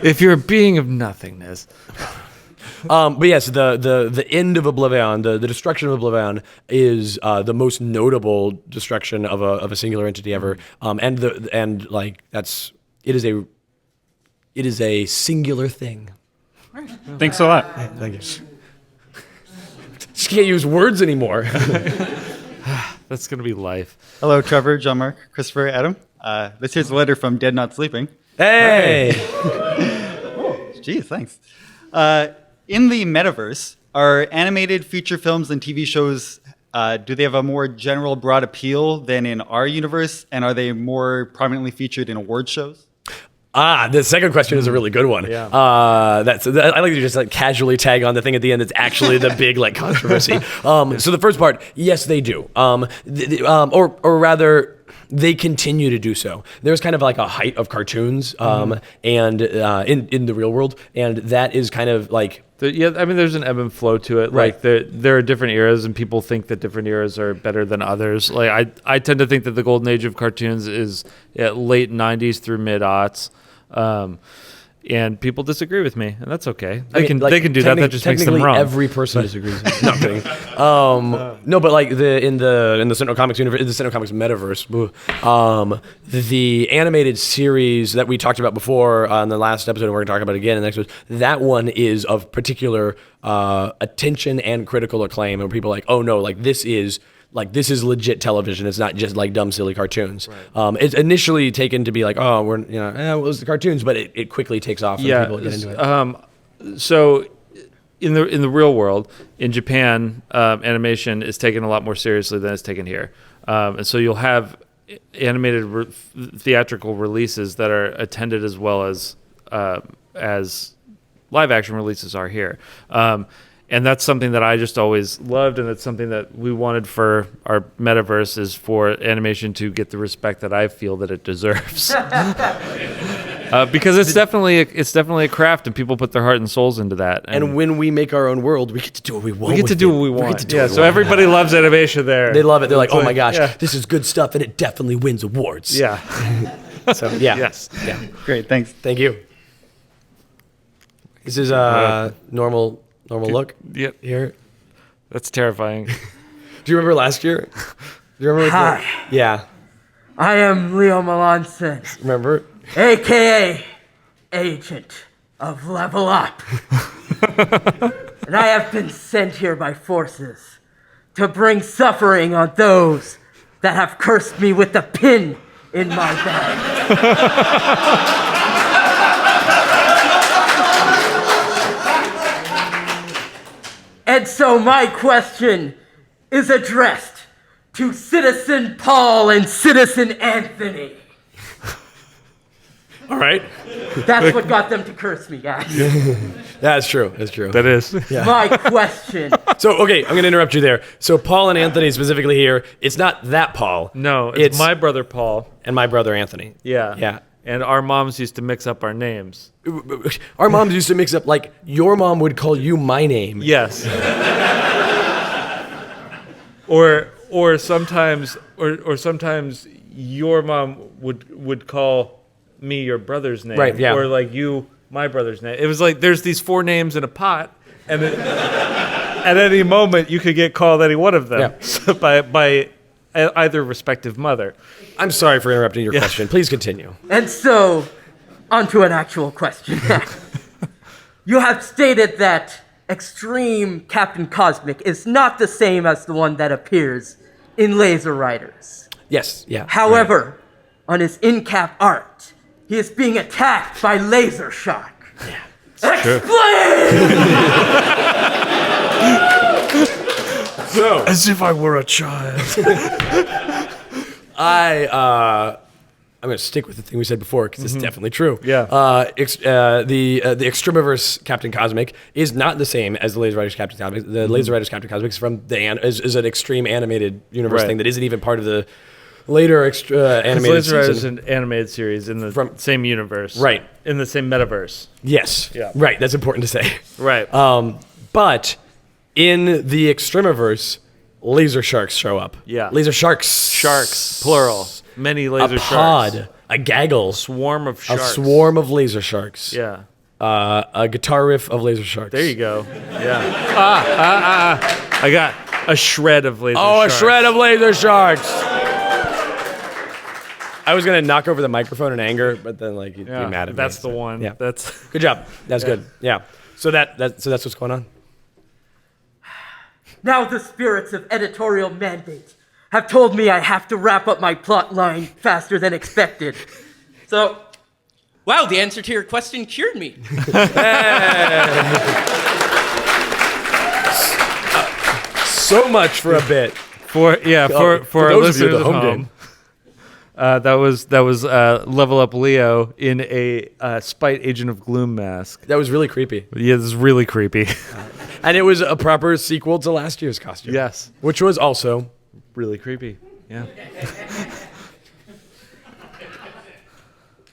If you're a being of nothingness. But yes, the end of Oblivion, the destruction of Oblivion is the most notable destruction of a singular entity ever. It is a singular thing. Thanks a lot. Thank you. Just can't use words anymore. That's gonna be life. Hello, Trevor, Jean-Marc, Christopher, Adam. This here's a letter from Dead Not Sleeping. Hey! Geez, thanks. In the metaverse, are animated feature films and TV shows, do they have a more general, broad appeal than in our universe? And are they more prominently featured in award shows? The second question is a really good one. Yeah. I like to just like casually tag on the thing at the end that's actually the big like controversy. So the first part, yes, they do. Or rather, they continue to do so. There's kind of like a height of cartoons, and in the real world, and that is kind of like. There's an ebb and flow to it. Right. Like there are different eras, and people think that different eras are better than others. Like I tend to think that the golden age of cartoons is late '90s through mid-aughts. And people disagree with me, and that's okay. They can do that. That just makes them wrong. Every person disagrees. No, I'm kidding. No, but like in the Sentinel Comics universe, in the Sentinel Comics metaverse, the animated series that we talked about before on the last episode, and we're going to talk about again in the next episode. That one is of particular attention and critical acclaim, and people are like, oh no, this is legit television. It's not just like dumb, silly cartoons. Right. It's initially taken to be like, oh, it was the cartoons, but it quickly takes off and people get into it. So in the real world, in Japan, animation is taken a lot more seriously than it's taken here. And so you'll have animated theatrical releases that are attended as well as live action releases are here. And that's something that I just always loved, and it's something that we wanted for our metaverse, is for animation to get the respect that I feel that it deserves. Because it's definitely a craft, and people put their heart and souls into that. And when we make our own world, we get to do what we want. We get to do what we want. Yeah, so everybody loves animation there. They love it. They're like, oh my gosh, this is good stuff, and it definitely wins awards. Yeah. So yeah. Yes. Yeah. Great, thanks. Thank you. This is normal look. Yep. Here. That's terrifying. Do you remember last year? Do you remember? Hi. Yeah. I am Leo Melanson, Remember? aka Agent of Level Up. And I have been sent here by forces to bring suffering on those that have cursed me with the pin in my back. And so my question is addressed to Citizen Paul and Citizen Anthony. All right. That's what got them to curse me, guys. That's true. That's true. That is. Yeah. My question. So, okay, I'm going to interrupt you there. So, Paul and Anthony specifically here, it's not that Paul. No, it's my brother Paul. And my brother Anthony. Yeah. Yeah. And our moms used to mix up our names. Our moms used to mix up, like, your mom would call you my name. Yes. or sometimes your mom would call me your brother's name. Right, yeah. Or like you my brother's name. It was like there's these 4 names in a pot, and at any moment you could get called any one of them by either respective mother. I'm sorry for interrupting your question. Please continue. And so, onto an actual question. You have stated that Extreme Captain Cosmic is not the same as the one that appears in Laser Riders. Yes, yeah. However, on his in-cap art, he is being attacked by Laser Shark. Yeah. Explain! So, as if I were a child. I'm going to stick with the thing we said before because it's definitely true. Yeah. The Extremiverse Captain Cosmic is not the same as the Laser Riders Captain Cosmic. The Laser Riders Captain Cosmic is from is an extreme animated universe thing that isn't even part of the later animated Laser Riders is season. an animated series in the same universe. Right. In the same metaverse. Yes. Yeah. Right. That's important to say. Right. But in the Extremiverse, laser sharks show up. Yeah. Laser sharks. Sharks, plural. Many laser sharks. A pod. A gaggle. Swarm of sharks. A swarm of laser sharks. Yeah. A guitar riff of laser sharks. There you go. Yeah. I got a shred of laser sharks. Oh, a shred of laser sharks. I was gonna knock over the microphone in anger, but then you'd be mad at me. That's the one. Yeah. That's good job. That's good. Yeah. So that's what's going on. Now the spirits of editorial mandate have told me I have to wrap up my plot line faster than expected. So, wow, the answer to your question cured me. So much for a bit. For our those of you listeners at at home. home. That was Level Up Leo in a Spite Agent of Gloom mask. That was really creepy. Yeah, this is really creepy. And it was a proper sequel to last year's costume. Yes. Which was also really creepy. Yeah.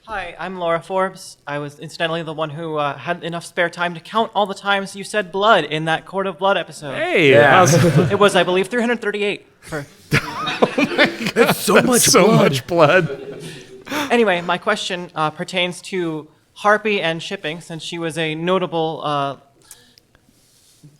Hi, I'm Laura Forbes. I was incidentally the one who had enough spare time to count all the times you said blood in that Court of Blood episode. Hey! Yeah. It was, I believe, 338. That's so much so blood. much blood. Anyway, my question pertains to Harpy and shipping, since she was a notable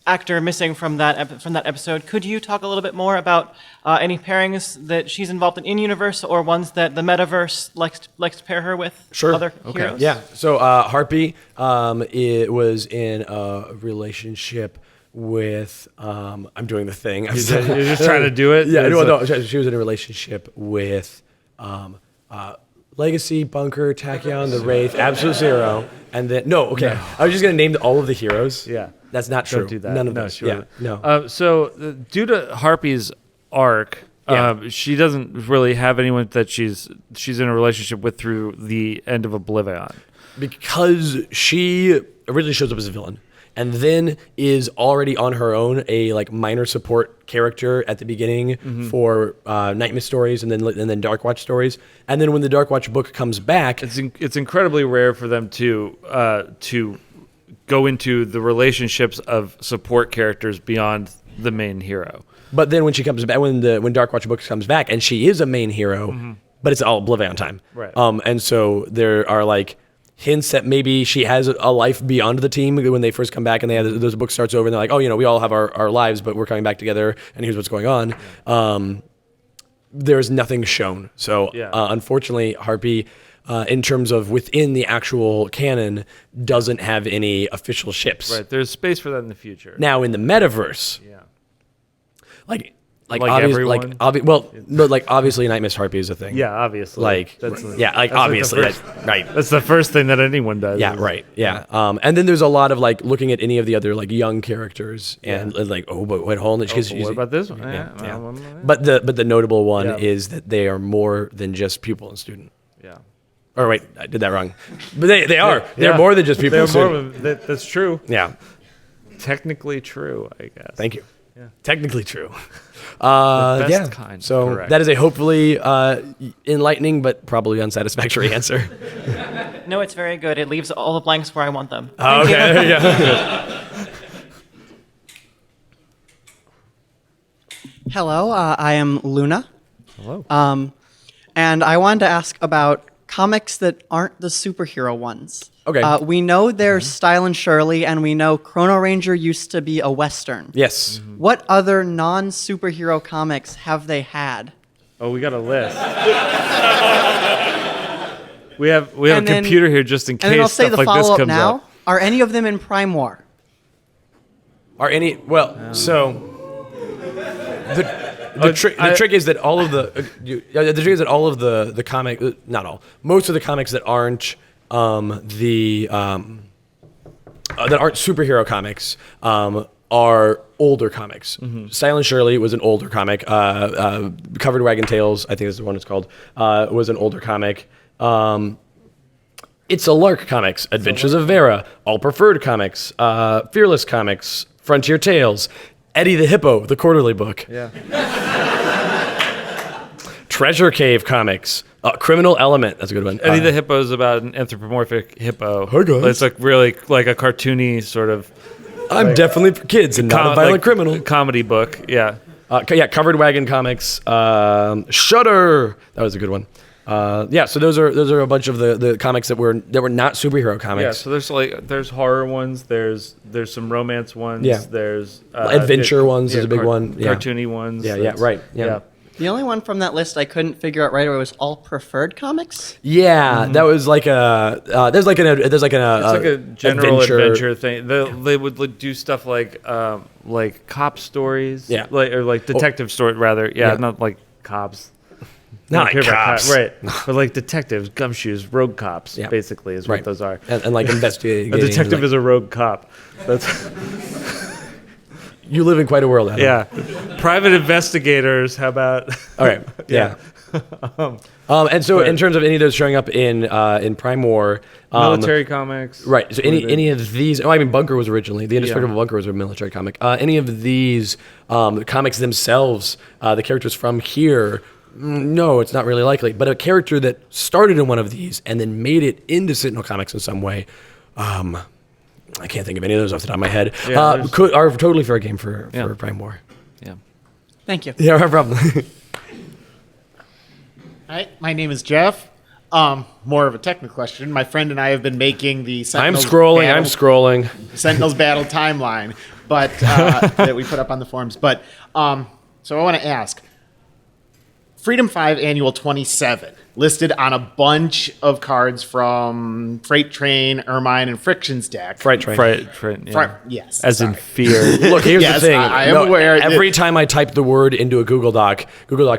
actor missing from that episode. Could you talk a little bit more about any pairings that she's involved in universe, or ones that the metaverse likes to pair her with? Sure. Other heroes? Yeah. So Harpy, it was in a relationship with. I'm doing the thing. You're just trying to do it. Yeah. No. She was in a relationship with. Legacy, Bunker, Tachyon, the Wraith, Absolute Zero, and then I was just gonna name all of the heroes. Yeah, that's not true. Don't do that. None of no, them. sure. Yeah, no. So due to Harpy's arc, she doesn't really have anyone that she's in a relationship with through the end of Oblivion, because she originally shows up as a villain. And then is already on her own a minor support character at the beginning for Nightmare stories and then Darkwatch stories. And then when the Darkwatch book comes back, it's incredibly rare for them to go into the relationships of support characters beyond the main hero. But then when she comes back, when Darkwatch book comes back, and she is a main hero, but it's all Oblivion time. Right. And so there are hints that maybe she has a life beyond the team when they first come back and the book starts over and they're like, oh, we all have our lives, but we're coming back together and here's what's going on. There's nothing shown. So unfortunately, Harpy, in terms of within the actual canon, doesn't have any official ships. Right, there's space for that in the future. Now in the metaverse, Like everyone? obviously Night Mist Harpy is a thing. Yeah, obviously. Obviously, right. That's the first thing that anyone does. Yeah, right. Yeah. And then there's a lot of looking at any of the other young characters and but wait, hold on. What about this one? Yeah. But the notable one is that they are more than just pupil and student. Yeah. Or wait, I did that wrong. But they are. They're more than just pupil and student. That's true. Yeah. Technically true, I guess. Thank you. Yeah. Technically true. The best kind. So correct. that is a hopefully enlightening but probably unsatisfactory answer. No, it's very good. It leaves all the blanks where I want them. Oh, okay, there you go. Hello, I am Luna. Hello. And I wanted to ask about comics that aren't the superhero ones. Okay. We know there's Style and Shirley, and we know Chrono Ranger used to be a Western. Yes. What other non-superhero comics have they had? Oh, we got a list. we have a computer here just in case and then I'll say stuff the like this follow-up comes now. up. Are any of them in Prime War? Are any so the trick is that all of the comic, not all, most of the comics that aren't that aren't superhero comics are older comics. Silent Shirley was an older comic. Covered Wagon Tales, I think is the one it's called, was an older comic. It's a Lark Comics, Adventures of Vera, All Preferred Comics, Fearless Comics, Frontier Tales, Eddie the Hippo, the quarterly book. Yeah. Treasure Cave Comics, Criminal Element, that's a good one. Eddie the Hippo is about an anthropomorphic hippo. Hi, guys. It's really like a cartoony sort of. I'm definitely for kids and not a violent criminal. Comedy book, yeah. Covered Wagon Comics, Shudder, that was a good one. So those are a bunch of the comics that were not superhero comics. Yeah, so there's horror ones, there's some romance ones, there's adventure ones is a big one. Cartoony ones. Right. The only one from that list I couldn't figure out right away was All Preferred Comics. Yeah, that was like a there's like a general adventure thing. They would do stuff like cop stories, like detective stories rather. Yeah, not like cops. Not like cops, right? But like detectives, gumshoes, rogue cops, basically is what those are. And like investigating. A detective is a rogue cop. That's. You live in quite a world, Adam. Yeah. Private investigators, how about? All right. Yeah. And so in terms of any of those showing up in Prime War. Military comics. Right. So any of these, Bunker was originally, the Indestructible Bunker was a military comic. Any of these comics themselves, the characters from here, no, it's not really likely. But a character that started in one of these and then made it into Sentinel Comics in some way, I can't think of any of those off the top of my head. Are totally fair game for Prime War. Yeah. Thank you. Yeah, no problem. Hi, my name is Jeff. More of a technical question. My friend and I have been making the Sentinels I'm scrolling. Sentinels Battle timeline, but that we put up on the forums. But so I want to ask, Freedom 5 Annual 27 listed on a bunch of cards from Freight Train, Ermine, and Friction's deck. Freight Train. Yeah. Yes. As in fear. Look, here's the thing. I am aware. Every time I type the word into a Google Doc's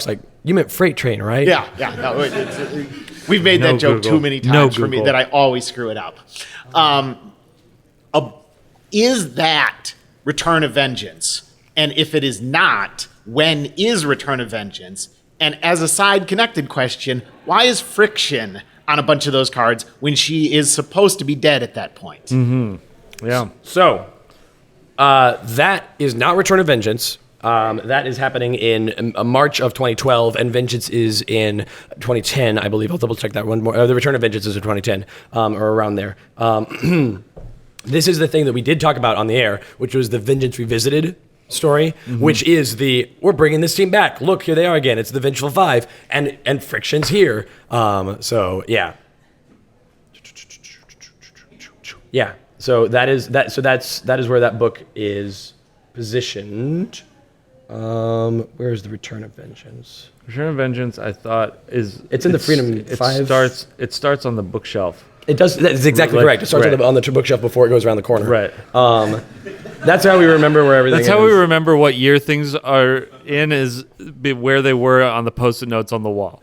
like, you meant Freight Train, right? Yeah. No, we've made that joke too many times for me that I always screw it up. Is that Return of Vengeance? And if it is not, when is Return of Vengeance? And as a side connected question, why is Friction on a bunch of those cards when she is supposed to be dead at that point? Mm-hmm. Yeah. So that is not Return of Vengeance. That is happening in March of 2012, and Vengeance is in 2010, I believe. I'll double check that one more. The Return of Vengeance is in 2010, or around there. This is the thing that we did talk about on the air, which was the Vengeance Revisited story, which is we're bringing this team back. Look, here they are again. It's the Vengeful Five, and Friction's here. So yeah. Yeah. So that is that. So that is where that book is positioned. Where is the Return of Vengeance? Return of Vengeance, I thought it's in the Freedom 5. It starts on the bookshelf. It does. That's exactly correct. It starts on the bookshelf before it goes around the corner. Right. That's how we remember where everything. That's how we remember what year things are in is where they were on the Post-it notes on the wall.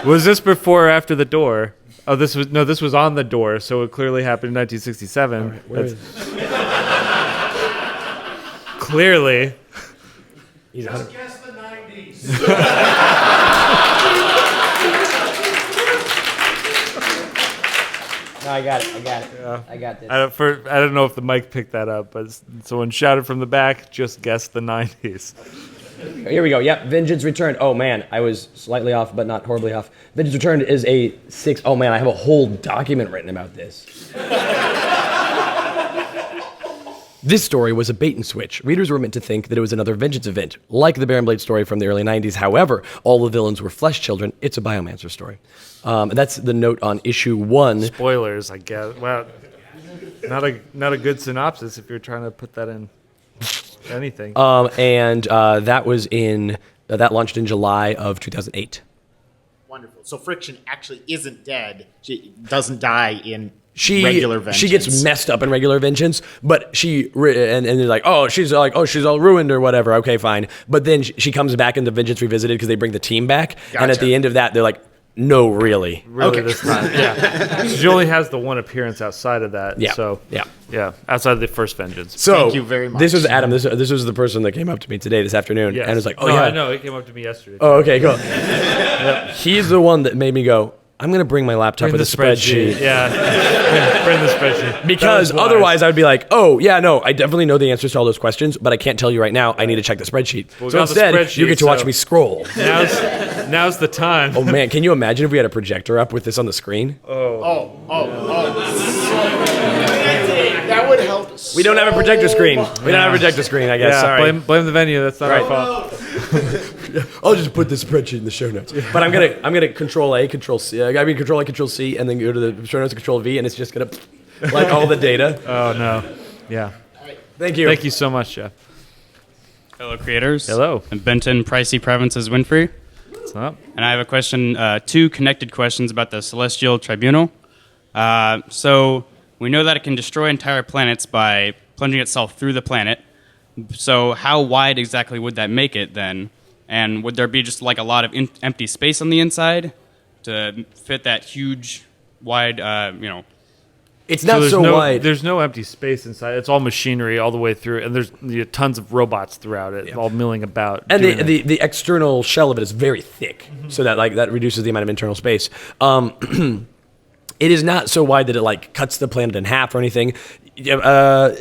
Was this before or after the door? Oh, this was on the door, so it clearly happened in 1967. Right, clearly. Just guess the 90s. No, I got it. Yeah. I got this. I don't know if the mic picked that up, but someone shouted from the back, just guess the 90s. Here we go. Yep, Vengeance Returned. Oh man, I was slightly off, but not horribly off. Vengeance Returned is a 6. Oh man, I have a whole document written about this. This story was a bait and switch. Readers were meant to think that it was another Vengeance event, like the Baron Blade story from the early 90s. However, all the villains were flesh children. It's a Biomancer story. And that's the note on issue 1. Spoilers, I guess. Well, not a good synopsis if you're trying to put that in anything. And that was that launched in July of 2008. Wonderful. So Friction actually isn't dead. She doesn't die in regular Vengeance. She gets messed up in regular Vengeance, but and they're like, she's all ruined or whatever. Okay, fine. But then she comes back into Vengeance Revisited because they bring the team back, and at the end of that, they're like, no, really. This time. Yeah. She only has the one appearance outside of that. Yeah. So yeah, outside of the first Vengeance. So thank you very much. This was Adam. This was the person that came up to me this afternoon, and was like, I know. He came up to me yesterday. Oh, okay, cool. He's the one that made me go, I'm going to bring my laptop with a spreadsheet. Yeah. Bring the spreadsheet. Because otherwise I would be like, I definitely know the answers to all those questions, but I can't tell you right now. I need to check the spreadsheet. So instead, you get to watch me scroll. Now's the time. Oh, man. Can you imagine if we had a projector up with this on the screen? Oh. That would help. We don't have a projector screen. I guess. Yeah, Sorry. Blame the venue. That's not our fault. I'll just put the spreadsheet in the show notes. But I'm gonna Control A, Control C, Control C, and then go to the show notes, Control V, and it's just gonna all the data. Oh no, yeah. Thank you. Thank you so much, Jeff. Hello, creators. Hello. I'm Benton Pricey Provinces Winfrey. What's up? And I have a question, 2 connected questions about the Celestial Tribunal. So we know that it can destroy entire planets by plunging itself through the planet. So how wide exactly would that make it then? And would there be just like a lot of empty space on the inside to fit that huge, wide, It's not so wide. There's no empty space inside. It's all machinery all the way through, and there's tons of robots throughout it, all milling about. And the external shell of it is very thick, so that reduces the amount of internal space. It is not so wide that it cuts the planet in half or anything. We had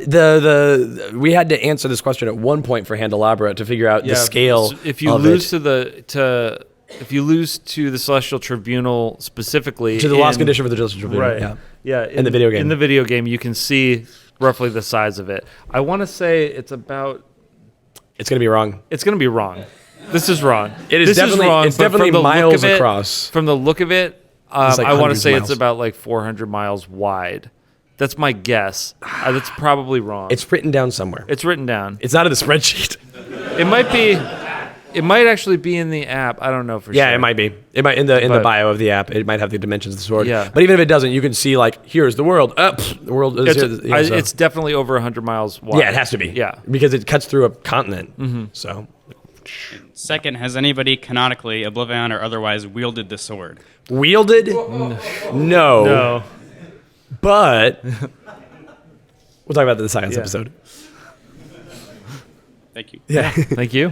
to answer this question at one point for Handelabra to figure out the scale. So if you lose to the Celestial Tribunal specifically, to the lost condition for the Celestial Tribunal, right? Yeah, in the video game. In the video game, you can see roughly the size of it. I want to say it's about. It's going to be wrong. It's going to be wrong. This is wrong. It's definitely miles across. From the look of it, I want to say it's about 400 miles wide. That's my guess. That's probably wrong. It's written down somewhere. It's written down. It's not in the spreadsheet. It might be. It might actually be in the app. I don't know for sure. Yeah, it might be. It might in the bio of the app. It might have the dimensions of the sword. Yeah. But even if it doesn't, you can see here's the world. The world is. It's definitely over 100 miles wide. Yeah, it has to be. Yeah, because it cuts through a continent. Mm-hmm. So. Second, has anybody canonically, Oblivion or otherwise, wielded the sword? Wielded? No. But we'll talk about that in the science episode. Thank you. Yeah. Thank you.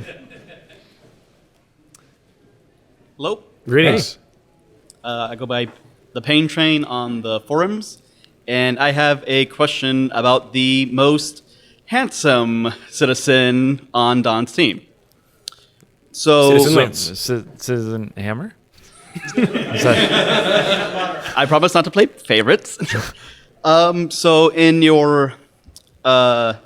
Hello. Greetings. Hey. I go by the Pain Train on the forums, and I have a question about the most handsome citizen on Don's team. So, Citizen Hammer? I promise not to play favorites. So in your on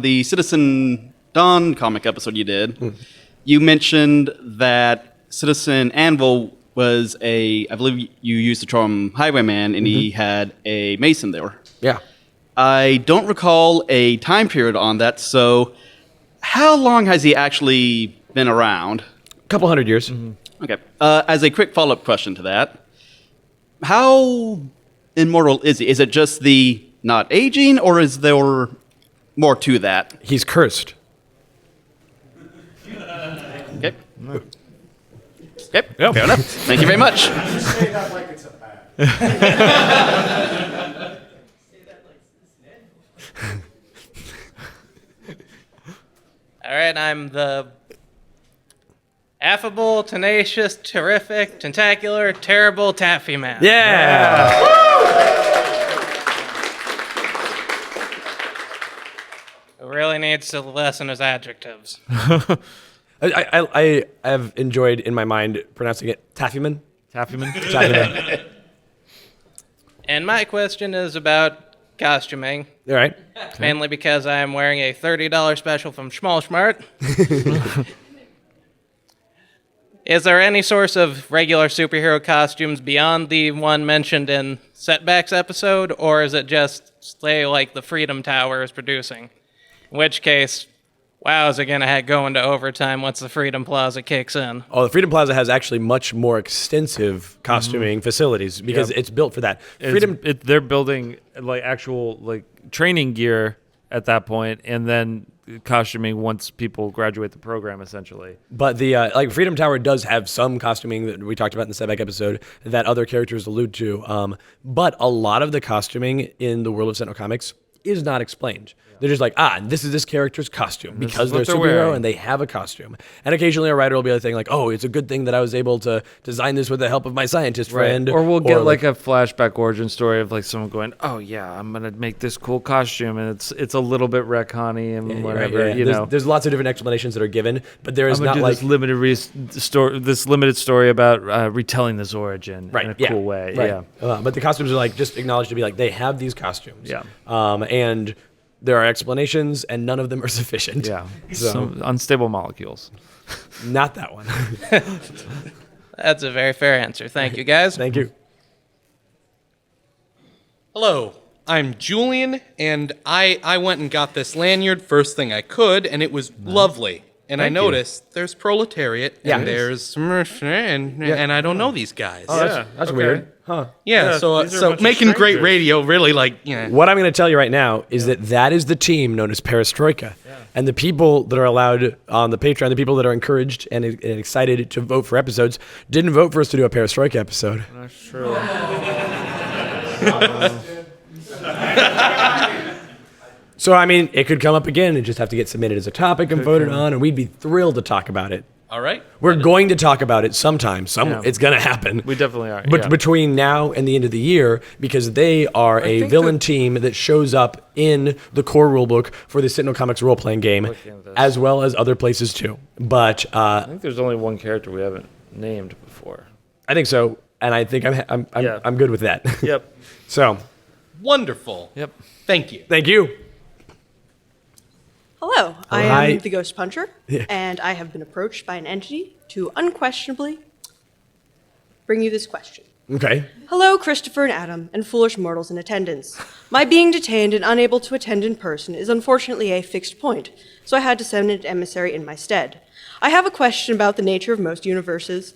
the Citizen Dawn comic episode you did, you mentioned that Citizen Anvil was I believe you used the term highwayman, and he had a mason there. Yeah. I don't recall a time period on that, so how long has he actually been around? A couple hundred years. Okay. As a quick follow-up question to that, how immortal is he? Is it just the not aging, or is there more to that? He's cursed. Okay. Okay, fair enough. Thank you very much. Say that like it's a bad. All right, I'm the affable, tenacious, terrific, tentacular, terrible taffy man. Yeah. Who really needs to lessen his adjectives. I have enjoyed in my mind pronouncing it Taffyman. Taffyman. And my question is about costuming. All right. Mainly because I am wearing a $30 special from Schmalschmart. Is there any source of regular superhero costumes beyond the one mentioned in Setbacks episode, or is it just, say, like the Freedom Tower is producing? In which case, wow, is it going to go into overtime once the Freedom Plaza kicks in? Oh, the Freedom Plaza has actually much more extensive costuming facilities because it's built for that. They're building like actual like training gear at that point, and then costuming once people graduate the program, essentially. But the like Freedom Tower does have some costuming that we talked about in the Setback episode that other characters allude to. But a lot of the costuming in the world of Sentinel Comics is not explained. They're just like, this is this character's costume because they're a superhero and they have a costume. And occasionally a writer will be like, oh, it's a good thing that I was able to design this with the help of my scientist friend. Or we'll get like a flashback origin story of like someone going, oh yeah, I'm gonna make this cool costume, and it's a little bit retconny and whatever. You know, there's lots of different explanations that are given, but there is not like this limited story about retelling this origin in a cool way. Right. Yeah. But the costumes are like just acknowledged to be like they have these costumes. Yeah. And there are explanations, and none of them are sufficient. Yeah. So, Some unstable molecules. Not that one. That's a very fair answer. Thank you, guys. Thank you. Hello, I'm Julian, and I went and got this lanyard first thing I could, and it was lovely. And I noticed there's proletariat, and there's and I don't know these guys. Oh, that's weird. Huh. Yeah, so making great radio really What I'm going to tell you right now is that is the team known as Perestroika. Yeah. And the people that are allowed on the Patreon, the people that are encouraged and excited to vote for episodes, didn't vote for us to do a Perestroika episode. That's true. So, I mean, it could come up again and just have to get submitted as a topic and voted on, and we'd be thrilled to talk about it. All right. We're going to talk about it sometime. It's going to happen. We definitely are. But between now and the end of the year, because they are a villain team that shows up in the core rulebook for the Sentinel Comics role-playing game, as well as other places too. But I think there's only one character we haven't named before. I think so, and I think I'm good with that. Yep. So. Wonderful. Yep. Thank you. Thank you. Hello, I Hi. am the Ghost Puncher, and I have been approached by an entity to unquestionably bring you this question. Okay. Hello, Christopher and Adam, and foolish mortals in attendance. My being detained and unable to attend in person is unfortunately a fixed point, so I had to send an emissary in my stead. I have a question about the nature of most universes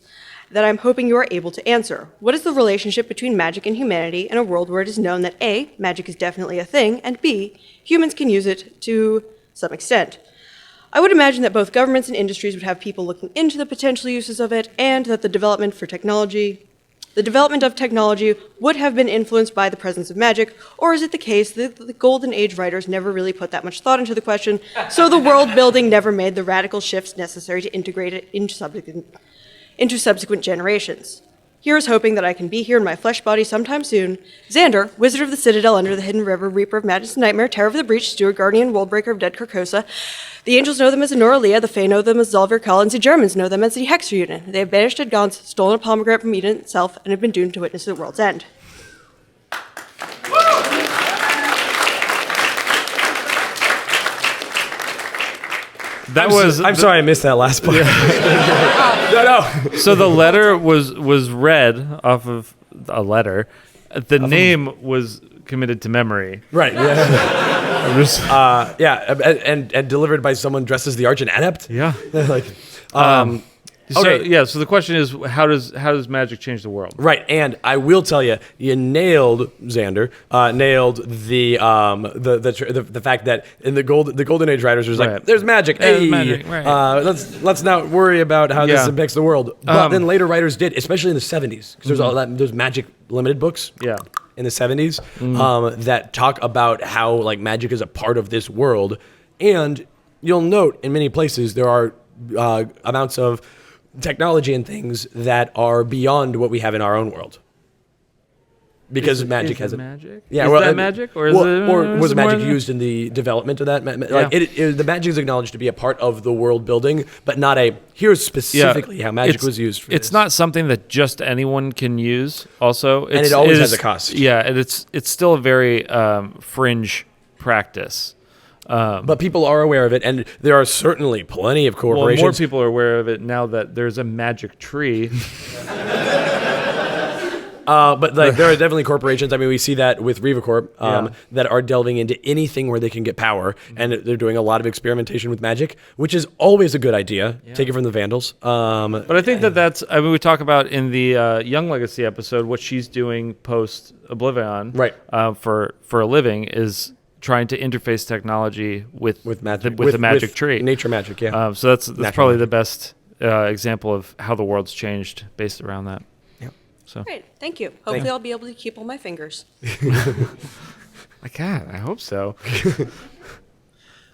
that I'm hoping you are able to answer. What is the relationship between magic and humanity in a world where it is known that A, magic is definitely a thing, and B, humans can use it to some extent? I would imagine that both governments and industries would have people looking into the potential uses of it, and that the development of technology would have been influenced by the presence of magic, or is it the case that the Golden Age writers never really put that much thought into the question, so the world building never made the radical shifts necessary to integrate it into subsequent generations? Here's hoping that I can be here in my flesh body sometime soon. Xander, Wizard of the Citadel under the Hidden River, Reaper of Madness and Nightmare, Terror of the Breach, Steward, Guardian, Worldbreaker of Dead Carcosa. The angels know them as Anoralia, the Fae know them as Zolvir Kull, and the Germans know them as the Hexer Unit. They have banished Edgons, stolen a pomegranate from Eden itself, and have been doomed to witness the world's end. I'm sorry I missed that last part. No. So the letter was read off of a letter. The name was committed to memory. Right. Yeah. And delivered by someone dressed as the Arch and Adept. Yeah. Like. So the question is, how does magic change the world? Right, and I will tell you, you nailed Xander. Nailed the fact that in the Golden Age writers was like, there's magic. Hey, magic, right. Let's not worry about how this impacts the world. But then later writers did, especially in the 70s, because there's magic limited books. Yeah. In the 70s, that talk about how like magic is a part of this world, and you'll note in many places there are amounts of technology and things that are beyond what we have in our own world. Because magic has magic. Yeah, is that magic, or was magic used in the development of that? Like the magic is acknowledged to be a part of the world building, but not here's specifically how magic was used. For it's not something that just anyone can use. Also, and it always has a cost. Yeah, and it's still a very fringe practice. But people are aware of it, and there are certainly plenty of corporations. Well, more people are aware of it now that there's a magic tree. But like, there are definitely corporations. I mean, we see that with RevaCorp that are delving into anything where they can get power, and they're doing a lot of experimentation with magic, which is always a good idea. Take it from the Vandals. But I think that's. I mean, we talk about in the Young Legacy episode what she's doing post Oblivion, right? For a living is trying to interface technology with magic, with the magic tree, nature magic. Yeah. So that's probably the best example of how the world's changed based around that. So. Great, thank you. Hopefully I'll be able to keep all my fingers. My God, I hope so.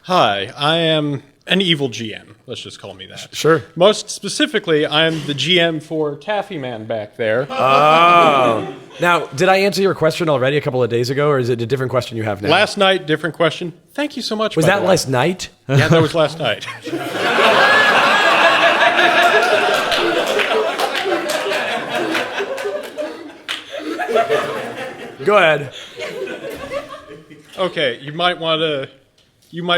Hi, I am an evil GM. Let's just call me that. Sure. Most specifically, I'm the GM for Taffy Man back there. Oh. Now, did I answer your question already a couple of days ago, or is it a different question you have now? Last night, different question. Thank you so much. Was that last night? Yeah, that was last night. Go ahead. Okay, you might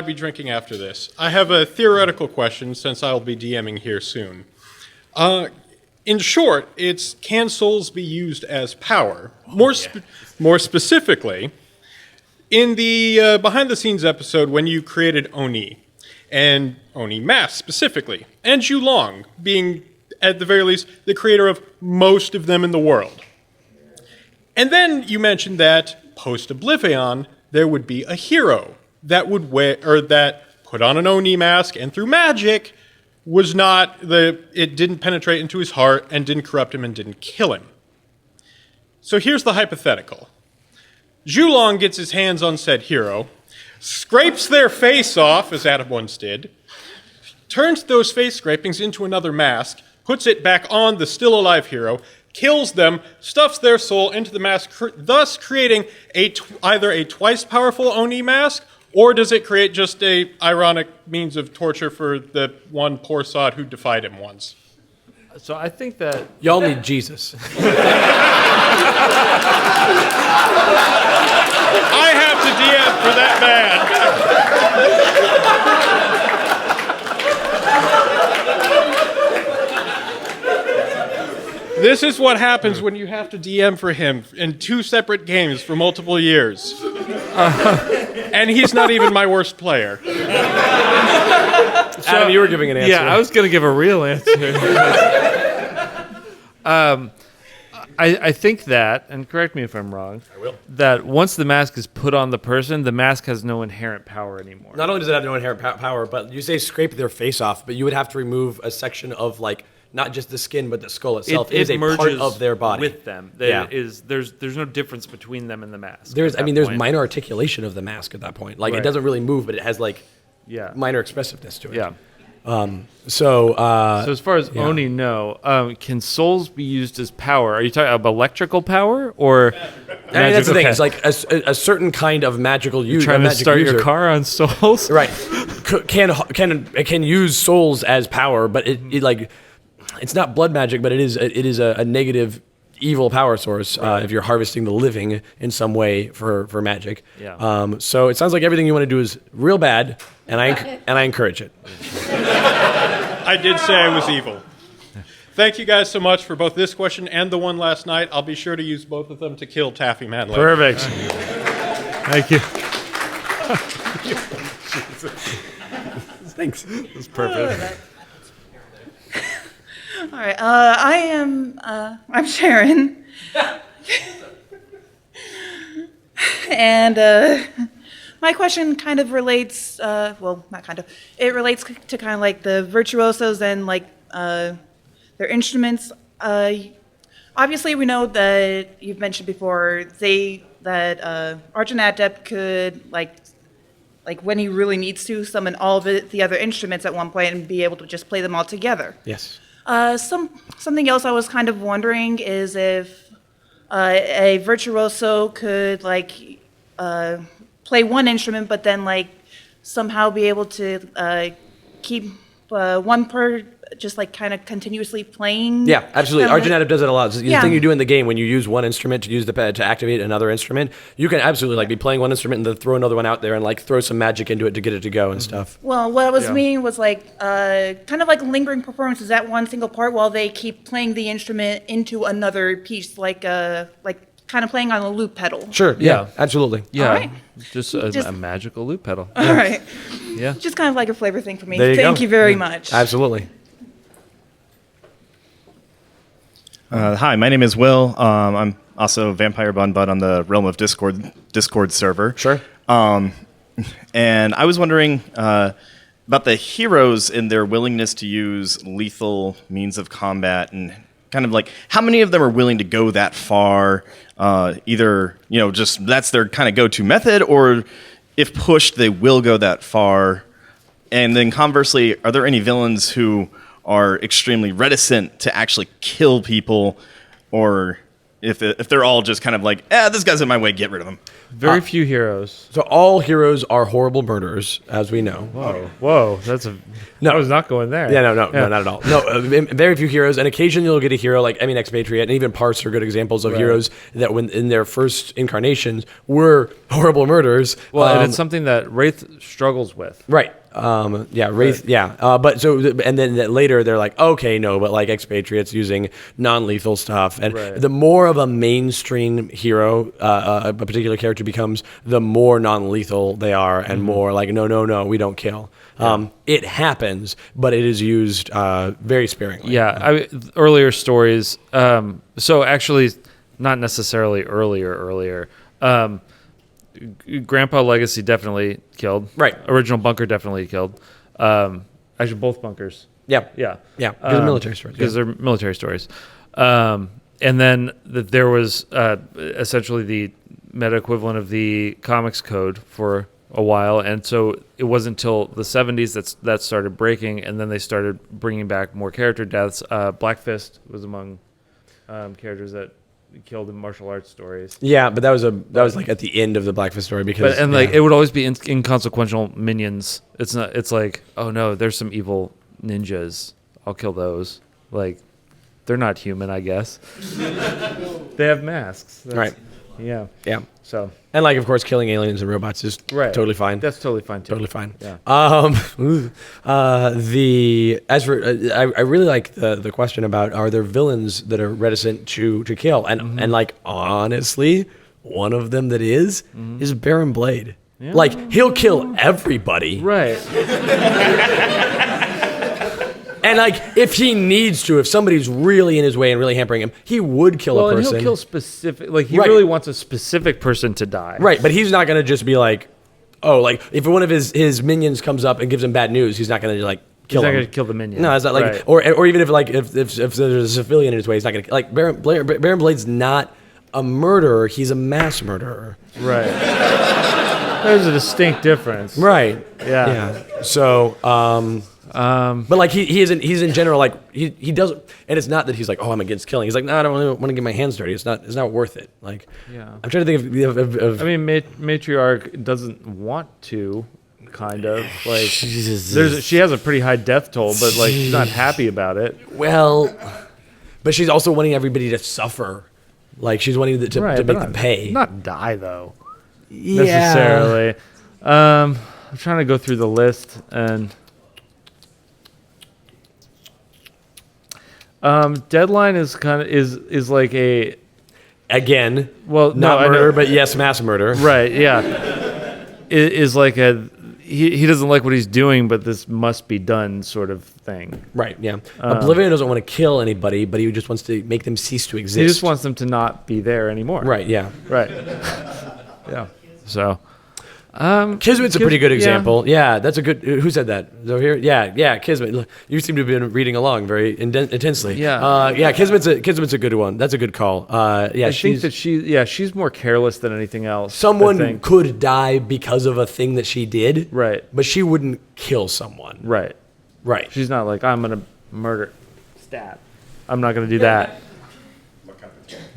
be drinking after this. I have a theoretical question since I'll be DMing here soon. In short, it's can souls be used as power? More specifically, in the behind the scenes episode when you created Oni, and Oni Mask specifically, and Zhulong being at the very least the creator of most of them in the world. And then you mentioned that post-Oblivion, there would be a hero that would that put on an Oni mask and through magic was it didn't penetrate into his heart and didn't corrupt him and didn't kill him. So here's the hypothetical. Zhulong gets his hands on said hero, scrapes their face off, as Adam once did, turns those face scrapings into another mask, puts it back on the still alive hero, kills them, stuffs their soul into the mask, thus creating either a twice powerful Oni mask, or does it create just a ironic means of torture for the one poor sod who defied him once? So I think that y'all need Jesus. I have to DM for that bad. This is what happens when you have to DM for him in 2 separate games for multiple years. And he's not even my worst player. Adam, you were giving an answer. Yeah, I was going to give a real answer. I think that, and correct me if I'm wrong, I will. That once the mask is put on the person, the mask has no inherent power anymore. Not only does it have no inherent power, but you say scrape their face off, but you would have to remove a section of not just the skin, but the skull itself. It is a part of their body. With them. There's no difference between them and the mask. There's minor articulation of the mask at that point. It doesn't really move, but it has minor expressiveness to it. Yeah. So as far as Oni, no. Can souls be used as power? Are you talking about electrical power or? That's the thing. It's like a certain kind of magical use. Trying to start your car on souls, right? Can use souls as power, but it's not blood magic, but it is a negative, evil power source if you're harvesting the living in some way for magic. Yeah. So it sounds like everything you want to do is real bad, and I encourage it. I did say I was evil. Thank you guys so much for both this question and the one last night. I'll be sure to use both of them to kill Taffy Man later. Perfect. Thank you. Thanks. That's perfect. All right. I'm Sharon. And my question kind of relates, well, not kind of, it relates to kind of like the virtuosos and like their instruments. Obviously, we know that you've mentioned before that Arjun Adept could like when he really needs to summon all of the other instruments at one point and be able to just play them all together. Yes. Something else I was kind of wondering is if a virtuoso could like play one instrument, but then like somehow be able to keep one per just like kind of continuously playing. Yeah, absolutely. Arjun Adept does it a lot. It's the Yeah. thing you do in the game when you use one instrument to use the pad to activate another instrument. You can absolutely like be playing one instrument and then throw another one out there and like throw some magic into it to get it to go and stuff. Well, what I was Yeah. meaning was like kind of like lingering performances at one single part while they keep playing the instrument into another piece, like kind of playing on a loop pedal. Sure. Yeah. Absolutely. Yeah. All right. Just Just- a magical loop pedal. All right. Yeah. Just kind of like a flavor thing for me. There you Thank go. you very Yeah. much. Absolutely. Hi, my name is Will. I'm also Vampire Bun Bud on the Realm of Discord server. Sure. And I was wondering about the heroes and their willingness to use lethal means of combat, and kind of like how many of them are willing to go that far. Either just that's their kind of go-to method, or if pushed, they will go that far. And then conversely, are there any villains who are extremely reticent to actually kill people, or if they're all just kind of like, this guy's in my way, get rid of him? Very few heroes. So all heroes are horrible murderers, as we know. Whoa, I was not going there. Yeah, no, not at all. No, very few heroes, and occasionally you'll get a hero like Expatriate, and even Parse are good examples of Right. heroes that, when in their first incarnations, were horrible murderers. Well, and it's something that Wraith struggles with. Right. Wraith. Yeah. But so, and then later they're like, okay, no, but like Expatriates using non-lethal stuff, and Right. the more of a mainstream hero a particular character becomes, the more non-lethal they are, and more like, no, we don't kill. It happens, but it is used very sparingly. Yeah, earlier stories. So actually, not necessarily earlier. Grandpa Legacy definitely killed. Right. Original Bunker definitely killed. Actually, both bunkers. Yeah. Yeah. Yeah. Because they're military stories. Because they're military stories. And then there was essentially the meta equivalent of the comics code for a while, and so it wasn't until the 70s that started breaking, and then they started bringing back more character deaths. Black Fist was among characters that killed in martial arts stories. Yeah, but that was like at the end of the Black Fist story, because it would always be inconsequential minions. It's not. It's like, oh no, there's some evil ninjas. I'll kill those. Like, they're not human, I guess. They have masks. Right. Yeah. Yeah. So. And like, of course, killing aliens and robots is totally fine. That's totally fine too. Totally fine. Yeah. I really like the question about, are there villains that are reticent to kill? And like, honestly, one of them that is Baron Blade. Yeah. Like, he'll kill everybody. Right. And like, if he needs to, if somebody's really in his way and really hampering him, he would kill a person. And he'll kill specific. Like, he Right. really wants a specific person to die. Right, but he's not going to just be like, oh, like, if one of his minions comes up and gives him bad news, he's not going to like kill He's not him. going to kill the minion. No, it's not like, Right. or even if like if there's a civilian in his way, he's not going to like Baron Blade's not a murderer; he's a mass murderer. Right. There's a distinct difference. Right. Yeah. Yeah. So, but like he's in general, like he doesn't, and it's not that he's like, oh, I'm against killing. He's like, no, I don't really want to get my hands dirty. It's not worth it. Like, Yeah. I'm trying to think of I mean, Matriarch doesn't want to, kind of like. She has a pretty high death toll, but like she's not happy about it. Well, but she's also wanting everybody to suffer. Like, she's wanting to Right, make but them pay. Not die though. Yeah. Necessarily. I'm trying to go through the list, and Deadline is kind of is like a again. Well, not no, murder, but yes, mass murder. Right? Yeah. Is like a he doesn't like what he's doing, but this must be done sort of thing. Right. Yeah. Oblivion doesn't want to kill anybody, but he just wants to make them cease to exist. He just wants them to not be there anymore. Right. Yeah. Right. Yeah. So. Kismet's a pretty good example. Yeah, that's a good. Who said that? Is over here? Yeah, Kismet. Look, you seem to have been reading along very intensely. Yeah. Kismet's a good one. That's a good call. I think that she's more careless than anything else. Someone could die because of a thing that she did. Right. But she wouldn't kill someone. Right. Right. She's not like, I'm gonna murder, stab. I'm not gonna do that.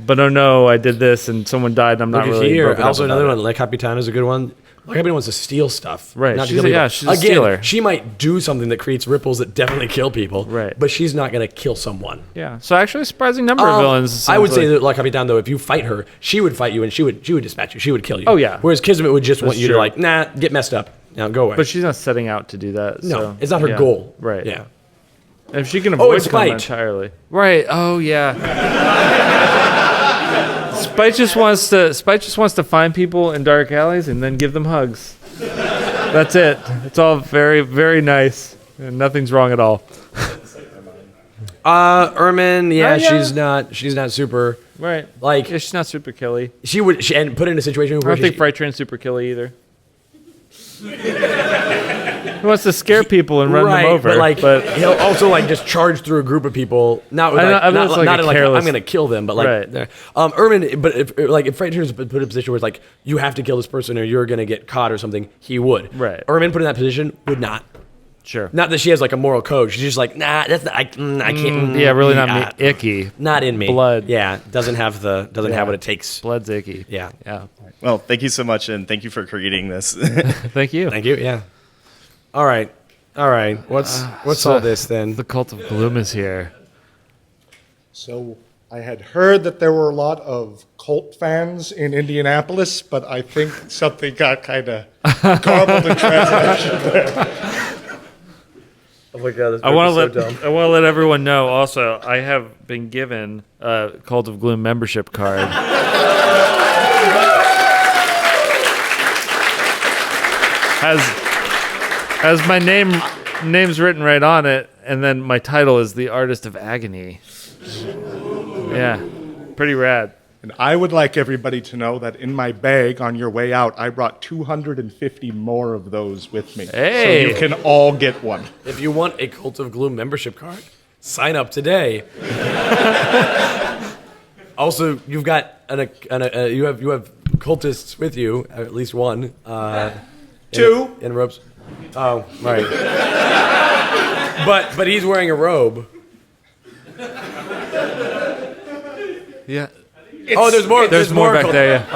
But oh no, I did this and someone died. And I'm not really. Here. broken up Also, about another it. one. Le Capitan is a good one. Le Capitan wants to steal stuff. Right. Not to She's kill people. she's a stealer. She might do something that creates ripples that definitely kill people. Right. But she's not going to kill someone. Yeah. So actually, a surprising number of villains. I would say that Le Capitan, though, if you fight her, she would fight you and she would dispatch you. She would kill you. Oh, yeah. Whereas Kismet would just want That's you true. to like, nah, get messed up. Now go away. But she's not setting out to do that. No, so, it's not her yeah. goal. Right. Yeah. If she can avoid it's killing Spite. entirely. Right. Oh yeah. Spite just wants to find people in dark alleys and then give them hugs. That's it. It's all very, very nice. And nothing's wrong at all. Ermin, yeah. she's not super. Right. Like she's not super killy. She and put in a situation I where don't think Fright Train's super killy either. He wants to scare people and run them over. But he'll also like just charge through a group of people. Not with I like, know it's like not a in like careless- I'm gonna kill them, but like Right. Ermin. But if Fright Train's put in a position where it's like you have to kill this person or you're gonna get caught or something, he would. Right. Ermin put in that position would not. Sure. Not that she has like a moral code. She's just like, nah, that's not, I can't. Yeah, really not me. Icky. Not in me. Blood. Yeah, doesn't have what it takes. Blood's icky. Yeah. Yeah. Well, thank you so much, and thank you for creating this. Thank you. Thank you. Yeah. All right. What's So all this then? The Cult of Gloom is here. So I had heard that there were a lot of cult fans in Indianapolis, but I think something got kind of garbled in translation there. Oh my god, this I want so to let everyone know. Also, I have been given a Cult of Gloom membership card. Has my name's written right on it, and then my title is the Artist of Agony. Yeah, pretty rad. And I would like everybody to know that in my bag on your way out, I brought 250 more of those with me. Hey. So you can all get one. If you want a Cult of Gloom membership card, sign up today. Also, you've got you have cultists with you, at least one. Two in robes. Oh, right. but he's wearing a robe. Yeah. There's more. There's more back cult- there. Yeah.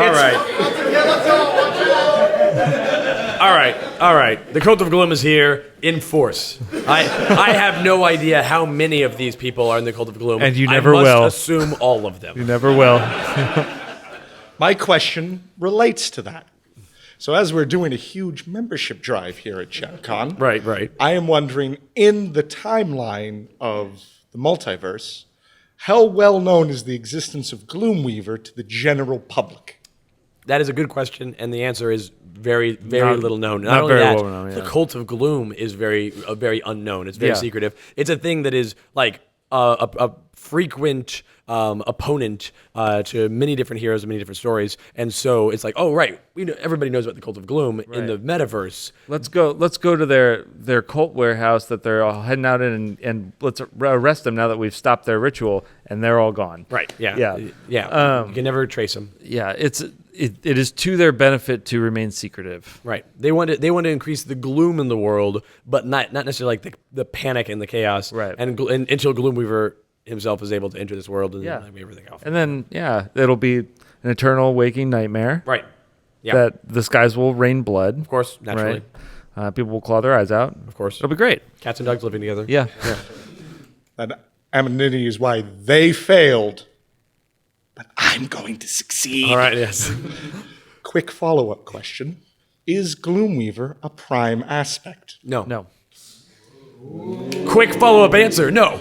All right. The Cult of Gloom is here in force. I have no idea how many of these people are in the Cult of Gloom. And you never I will. must assume all of them. You never will. My question relates to that. So as we're doing a huge membership drive here at Gen Con, right. I am wondering, in the timeline of the multiverse, how well known is the existence of Gloomweaver to the general public? That is a good question, and the answer is very, very Not- little known. not only very that, well known, yeah. the Cult of Gloom is very unknown. It's very Yeah. secretive. It's a thing that is like a frequent opponent to many different heroes and many different stories, and so it's like, oh right, everybody knows about the Cult of Gloom in the metaverse. Let's go to their cult warehouse that they're all heading out in, and let's arrest them now that we've stopped their ritual, and they're all gone. Right. Yeah. Yeah. You can never trace them. Yeah. It is to their benefit to remain secretive. Right. They want to increase the gloom in the world, but not necessarily like the panic and the chaos. Right. And until Gloomweaver himself is able to enter this world and everything else. And then it'll be an eternal waking nightmare. Right. Yeah. That the skies will rain blood. Of course, naturally. Right? People will claw their eyes out. Of course. It'll be great. Cats and dogs living together. Yeah. And anonymity is why they failed, but I'm going to succeed. All right, yes. Quick follow-up question. Is Gloomweaver a prime aspect? No. No. Quick follow-up answer, no.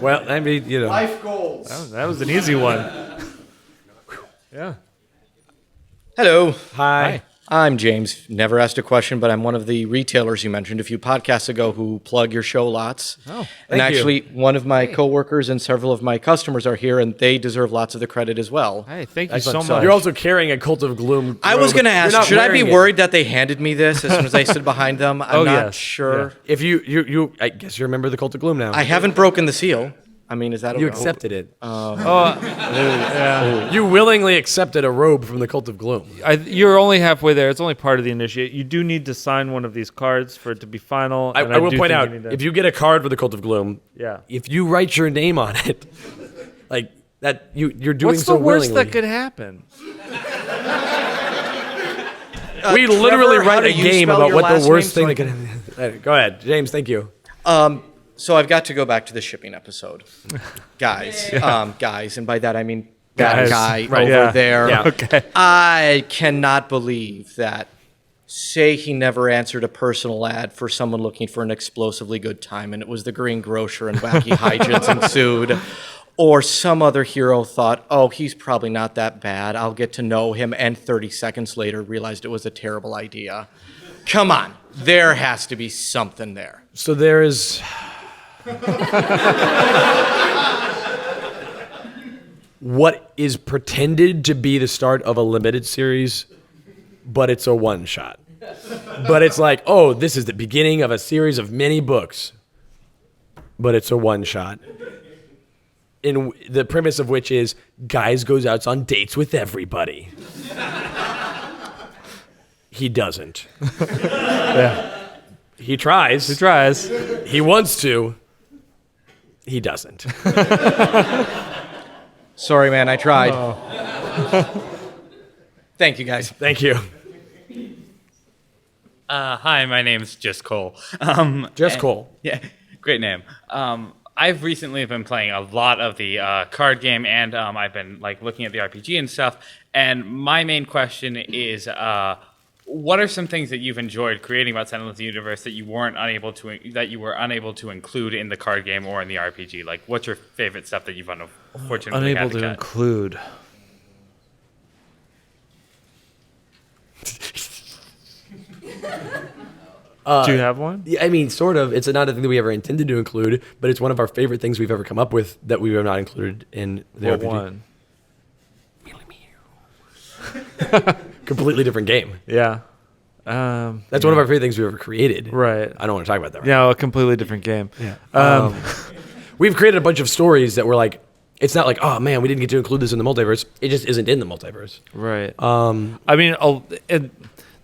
Well, I mean, you know. Life goals. That was an easy one. Yeah. Hello. Hi. I'm James. Never asked a question, but I'm one of the retailers you mentioned a few podcasts ago who plug your show lots. Oh, and thank you. actually, one of my coworkers and several of my customers are here, and they deserve lots of the credit as well. Hey, thank you Excellent. so much. You're also carrying a Cult of Gloom. I was robe. going to You're ask, not should I be wearing it. worried that they handed me this as soon as I stood behind them? I'm not sure. Yeah. If you, I guess you remember the Cult of Gloom now. I haven't broken the seal. I mean, is that You okay? accepted it. Yeah. You willingly accepted a robe from the Cult of Gloom. You're only halfway there. It's only part of the initiate. You do need to sign one of these cards for it to be final. I and will do point think out, you need to- if you get a card for the Cult of Gloom, Yeah. if you write your name on it, like that, you're doing What's so the worst willingly. that could happen? We literally Trevor, how write a do you game spell about your what the last worst name thing so that could happen. Go ahead, James. Thank you. So I've got to go back to the shipping episode. Guys, guys, and by that I mean that Guys. guy Right, over yeah. there. Yeah. Okay. I cannot believe that. Say he never answered a personal ad for someone looking for an explosively good time, and it was the green grocer and wacky hijinks ensued. Or some other hero thought, oh, he's probably not that bad. I'll get to know him, and 30 seconds later realized it was a terrible idea. Come on. There has to be something there. So there is. What is pretended to be the start of a limited series, but it's a one shot. But it's like, oh, this is the beginning of a series of many books, but it's a one shot. In the premise of which is guys goes out on dates with everybody. He doesn't. Yeah. He tries. He tries. He wants to. He doesn't. Sorry, man, I tried. Oh. Thank you, guys. Thank you. Hi, my name's Just Cole. Just Cole. Yeah, great name. I've recently been playing a lot of the card game, and I've been like looking at the RPG and stuff. And my main question is, what are some things that you've enjoyed creating about Sentinels of the Universe that you were unable to include in the card game or in the RPG? Like, what's your favorite stuff that you've unfortunately Unable had to to cut? include. Do you have one? Yeah, I mean, sort of. It's not a thing that we ever intended to include, but it's one of our favorite things we've ever come up with that we have not included in the What RPG. one? Completely different game. Yeah. That's one of our favorite things we've ever created. Right. I don't want to talk about that right Yeah, a completely different game. Yeah. We've created a bunch of stories that were like, it's not like, oh man, we didn't get to include this in the multiverse. It just isn't in the multiverse. Right. I mean,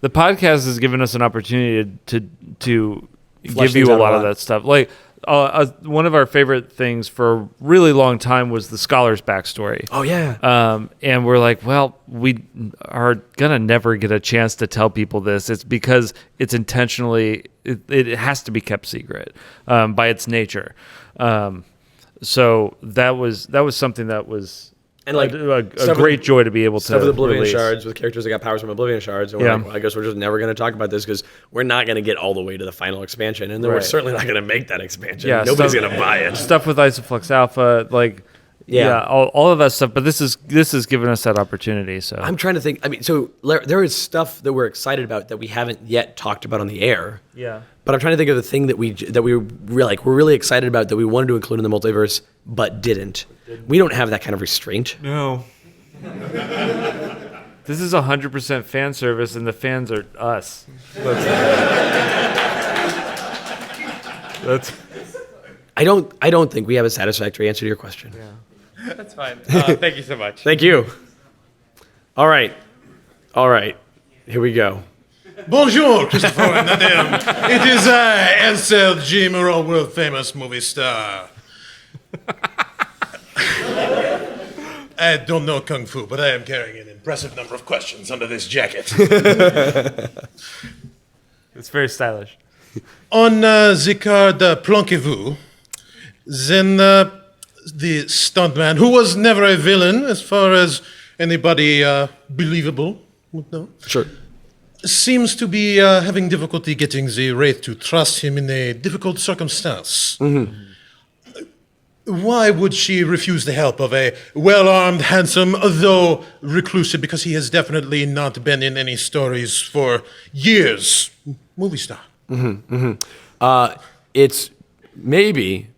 the podcast has given us an opportunity to Flesh give you things a out a lot of lot. that stuff. Like, one of our favorite things for a really long time was the scholar's backstory. Oh, yeah. And we're like, well, we are gonna never get a chance to tell people this. It's because it's intentionally, it has to be kept secret by its nature. So that was something that was And like a stuff great with- joy to be able to stuff with Oblivion release. shards with characters that got powers from Oblivion shards. And we're Yeah. like, well, I guess we're just never going to talk about this because we're not going to get all the way to the final expansion, and then we're Right. certainly not going to make that expansion. Yeah, Nobody's stuff- going to buy it. Stuff with Isoflux Alpha, like all of that stuff. But this has given us that opportunity. So I'm trying to think. I mean, so there is stuff that we're excited about that we haven't yet talked about on the air. Yeah. But I'm trying to think of the thing that we're really excited about that we wanted to include in the multiverse but didn't. We don't have that kind of restraint. No. This is 100% fan service, and the fans are us. That's I don't think we have a satisfactory answer to your question. Yeah. That's fine. Thank you so much. Thank you. All right. Here we go. Bonjour, Christopher and Madame. It is I, Ansel G. Murrow, world famous movie star. I don't know Kung Fu, but I am carrying an impressive number of questions under this jacket. It's very stylish. On the card Planquez-vous, then the stuntman, who was never a villain as far as anybody believable would know. Sure. seems to be having difficulty getting the Wraith to trust him in a difficult circumstance. Why would she refuse the help of a well-armed, handsome, though reclusive, because he has definitely not been in any stories for years, movie star? It's maybe,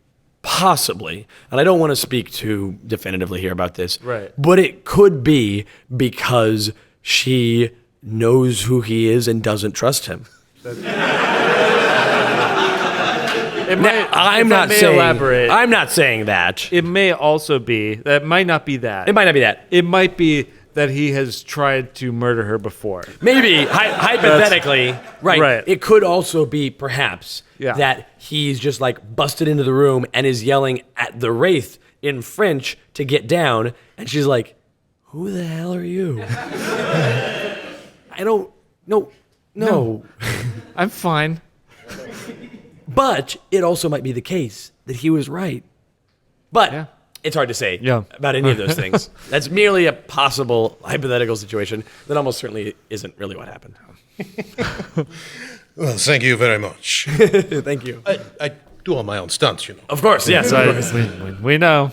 possibly, and I don't want to speak too definitively here about this, Right. but it could be because she knows who he is and doesn't trust him. I'm not saying. Elaborate. I'm not saying that. It may also be that might not be that. It might not be that. It might be that he has tried to murder her before. Maybe hypothetically, right? It could also be perhaps that he's just like busted into the room and is yelling at the Wraith in French to get down, and she's like, "Who the hell are you?" I don't. No. I'm fine. But it also might be the case that he was right. But it's hard to say about any of those things. That's merely a possible hypothetical situation that almost certainly isn't really what happened. Well, thank you very much. Thank you. I do all my own stunts, you know. Of course, yes. We know.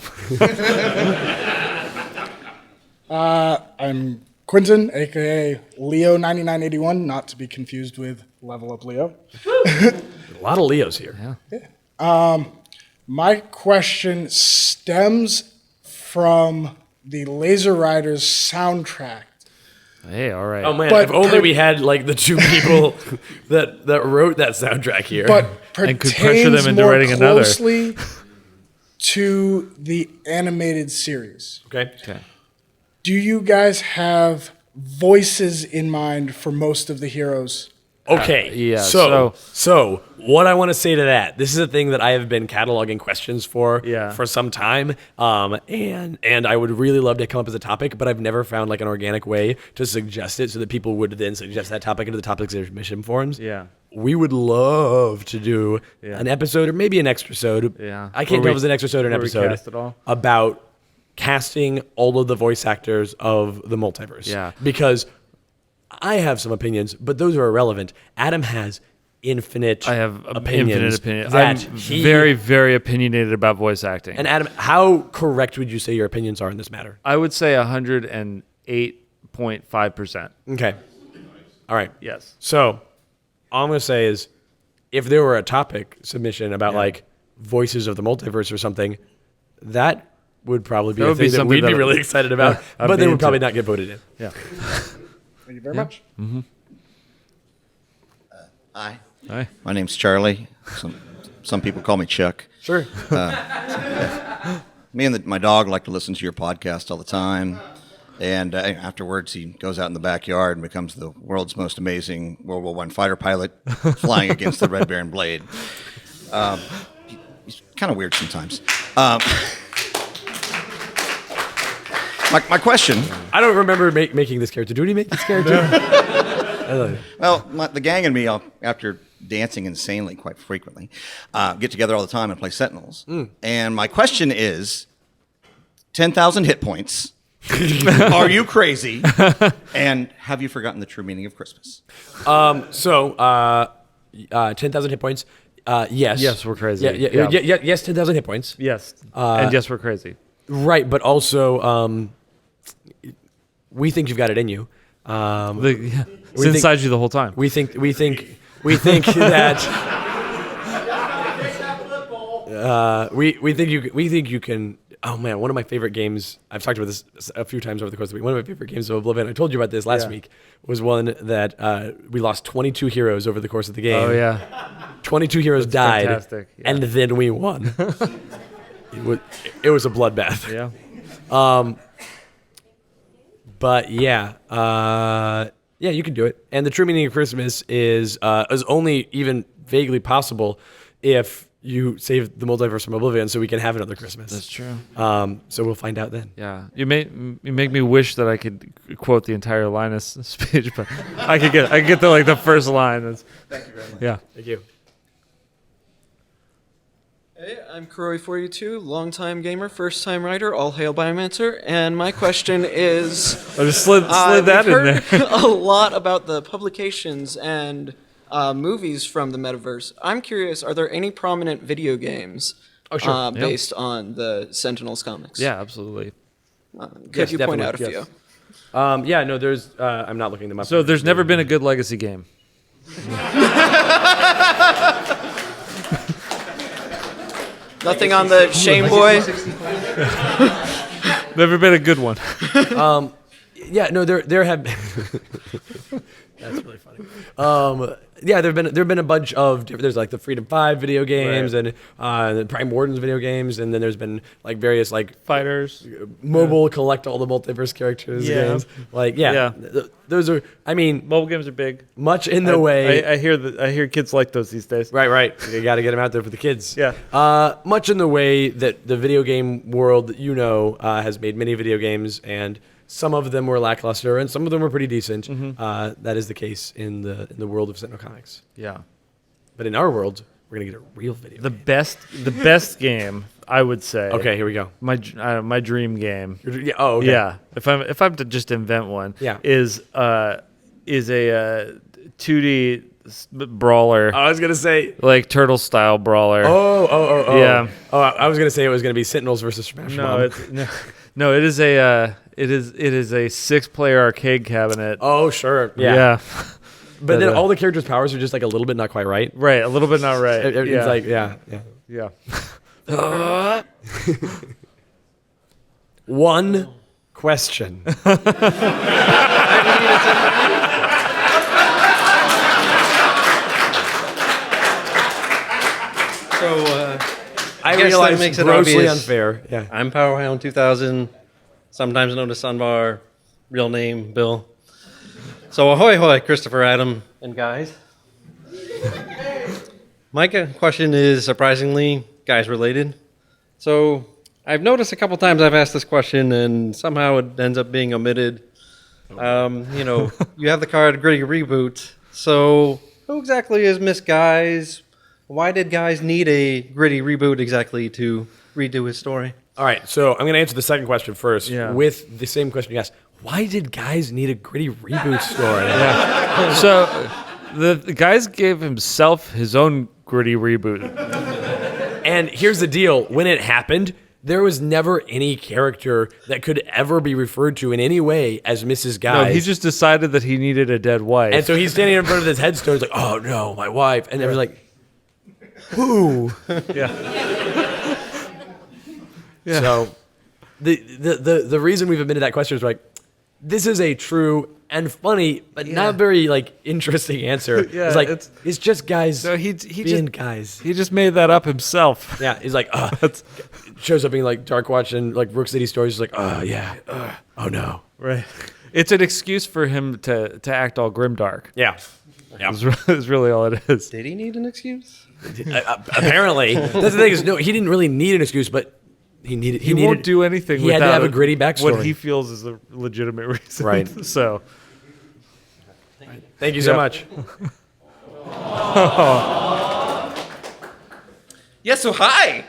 I'm Quentin, aka Leo9981, not to be confused with Level Up Leo. A lot of Leos here. My question stems from the Laser Riders soundtrack. Hey, all right. Oh man, if only we had like the two people that wrote that soundtrack here. But and could pressure them into more writing another. closely to the animated series. Okay. Do you guys have voices in mind for most of the heroes? Okay. So what I want to say to that, this is a thing that I have been cataloging questions for some time, and I would really love to come up with a topic, but I've never found like an organic way to suggest it so that people would then suggest that topic into the topic submission forums. Yeah. We would love to do an episode or maybe an extra-sode. Yeah. I can't tell if it's an extra-sode or an where we episode cast it all. about casting all of the voice actors of the multiverse. Yeah. Because I have some opinions, but those are irrelevant. Adam has infinite Infinite opinion. that I'm he- very, very opinionated about voice acting. And Adam, how correct would you say your opinions are in this matter? I would say 108.5%. Okay. All right. Yes. So all I'm going to say is if there were a topic submission about like voices of the multiverse or something, that would probably be That a would be thing that something we'd be that- really excited about, I'd but be they would into. probably not get voted in. Yeah. Thank you very much. Mm-hmm. Hi. Hi. My name's Charlie. Some people call me Chuck. Sure. Me and my dog like to listen to your podcast all the time. And afterwards, he goes out in the backyard and becomes the world's most amazing World War I fighter pilot flying against the Red Baron blade. He's kind of weird sometimes. My question... I don't remember making this character. Did he make this character? Well, the gang and me, after dancing insanely quite frequently, get together all the time and play Sentinels. And my question is, 10,000 hit points. Are you crazy? And have you forgotten the true meaning of Christmas? 10,000 hit points. Yes. Yes, we're crazy. Yes, 10,000 hit points. Yes. And yes, we're crazy. Right, but also, we think you've got it in you. It's inside you the whole time. We think that we think you can. Oh man, one of my favorite games. I've talked about this a few times over the course of the week. One of my favorite games of Oblivion. I told you about this last week. Was one that we lost 22 heroes over the course of the game. Oh yeah, 22 heroes died, fantastic. Yeah. and then we won. It was a bloodbath. Yeah. But yeah, you can do it. And the true meaning of Christmas is only even vaguely possible if you save the multiverse from Oblivion, so we can have another Christmas. That's true. So we'll find out then. Yeah, you make me wish that I could quote the entire Linus speech, but I could get the first line. Thank you very much. Yeah. Thank you. Hey, I'm Crowy42, longtime gamer, first time writer, all hail Biomancer, and my question is... I just slid that in there. a lot about the publications and movies from the metaverse. I'm curious, are there any prominent video games based on the Sentinels comics? Yeah, absolutely. Could you point out a few? Yeah, no, there's. I'm not looking them up. So there's never been a good Legacy game. Nothing on the Shame Boy? Never been a good one. Yeah, no, there have. That's really funny. Yeah, there've been a bunch of there's like the Freedom 5 video games and the Prime Wardens video games, and then there's been like various like fighters, mobile collect all the multiverse characters games. Like those are. I mean, mobile games are big. Much in the way. I hear kids like those these days. Right. You got to get them out there for the kids. Yeah. Much in the way that the video game world, has made many video games, and some of them were lackluster, and some of them were pretty decent. Mm-hmm. That is the case in the world of Sentinel Comics. Yeah. But in our world, we're gonna get a real video. The best game, I would say. Okay, here we go. My dream game. Okay. Yeah. If I'm to just invent one. Yeah. Is a 2D brawler. I was gonna say like turtle style brawler. Oh. Yeah. Oh, I was gonna say it was gonna be Sentinels versus Smash Mom. No, it is a 6-player arcade cabinet. Oh, sure. Yeah. But then But, all the characters' powers are just like a little bit not quite right. Right, a little bit not right. It's like Yeah. One question. I guess realize that makes it grossly obvious. unfair. Yeah. I'm Powerhound 2000, sometimes known as Sunbar, real name Bill. So ahoy hoy, Christopher, Adam, and guys. My question is surprisingly guys related. So I've noticed a couple times I've asked this question and somehow it ends up being omitted. You have the card Gritty Reboot. So who exactly is Miss Guys? Why did Guys need a Gritty Reboot exactly to redo his story? All right, so I'm going to answer the second question first Yeah. with the same question you asked. Why did Guys need a Gritty Reboot story? Yeah. So the guys gave himself his own Gritty Reboot. And here's the deal. When it happened, there was never any character that could ever be referred to in any way as Mrs. Guys. No, he just decided that he needed a dead wife. And so he's standing in front of this headstone. He's like, oh, no, my wife. And everyone's like, who? Yeah. So the reason we've admitted that question is like, this is a true and funny, but not very like interesting answer. Yeah, it's like it's just guys. So he being just, guys. He just made that up himself. Yeah, he's like, shows up being like Darkwatch and like Rook City Stories. He's like, oh no. Right. It's an excuse for him to act all grimdark. Yeah. Is really all it is. Did he need an excuse? Apparently, that's the thing is, no, he didn't really need an excuse, but he needed. He won't do anything. He without had to have a gritty backstory. What he feels is a legitimate reason. Right. So. Thank you so much. Yes, so hi.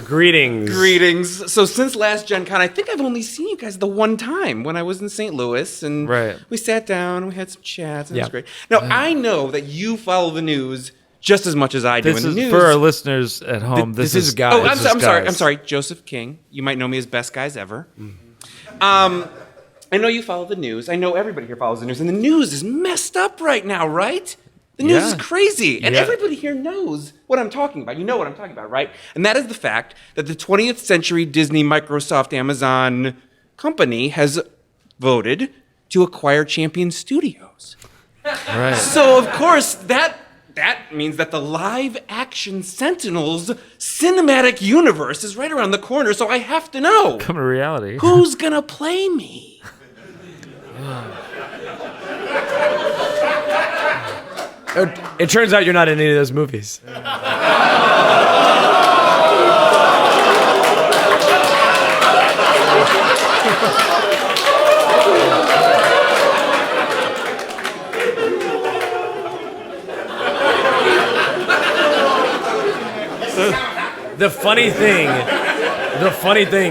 Greetings. So since last Gen Con, I think I've only seen you guys the one time when I was in St. Louis, and we sat down and we had some chats, and it was great. Now, I know that you follow the news just as much as I do This in the is news. for our listeners at home. This is Guys. Oh, this is I'm sorry, Joseph King. You might know me as Best Guys Ever. I know you follow the news. I know everybody here follows the news, and the news is messed up right now, right? The news is crazy, and everybody here knows what I'm talking about. You know what I'm talking about, right? And that is the fact that the 20th Century Disney, Microsoft, Amazon company has voted to acquire Champion Studios. Right. So, of course, that means that the live-action Sentinels cinematic universe is right around the corner, so I have to know. Come to reality. Who's gonna play me? It turns out you're not in any of those movies. The funny thing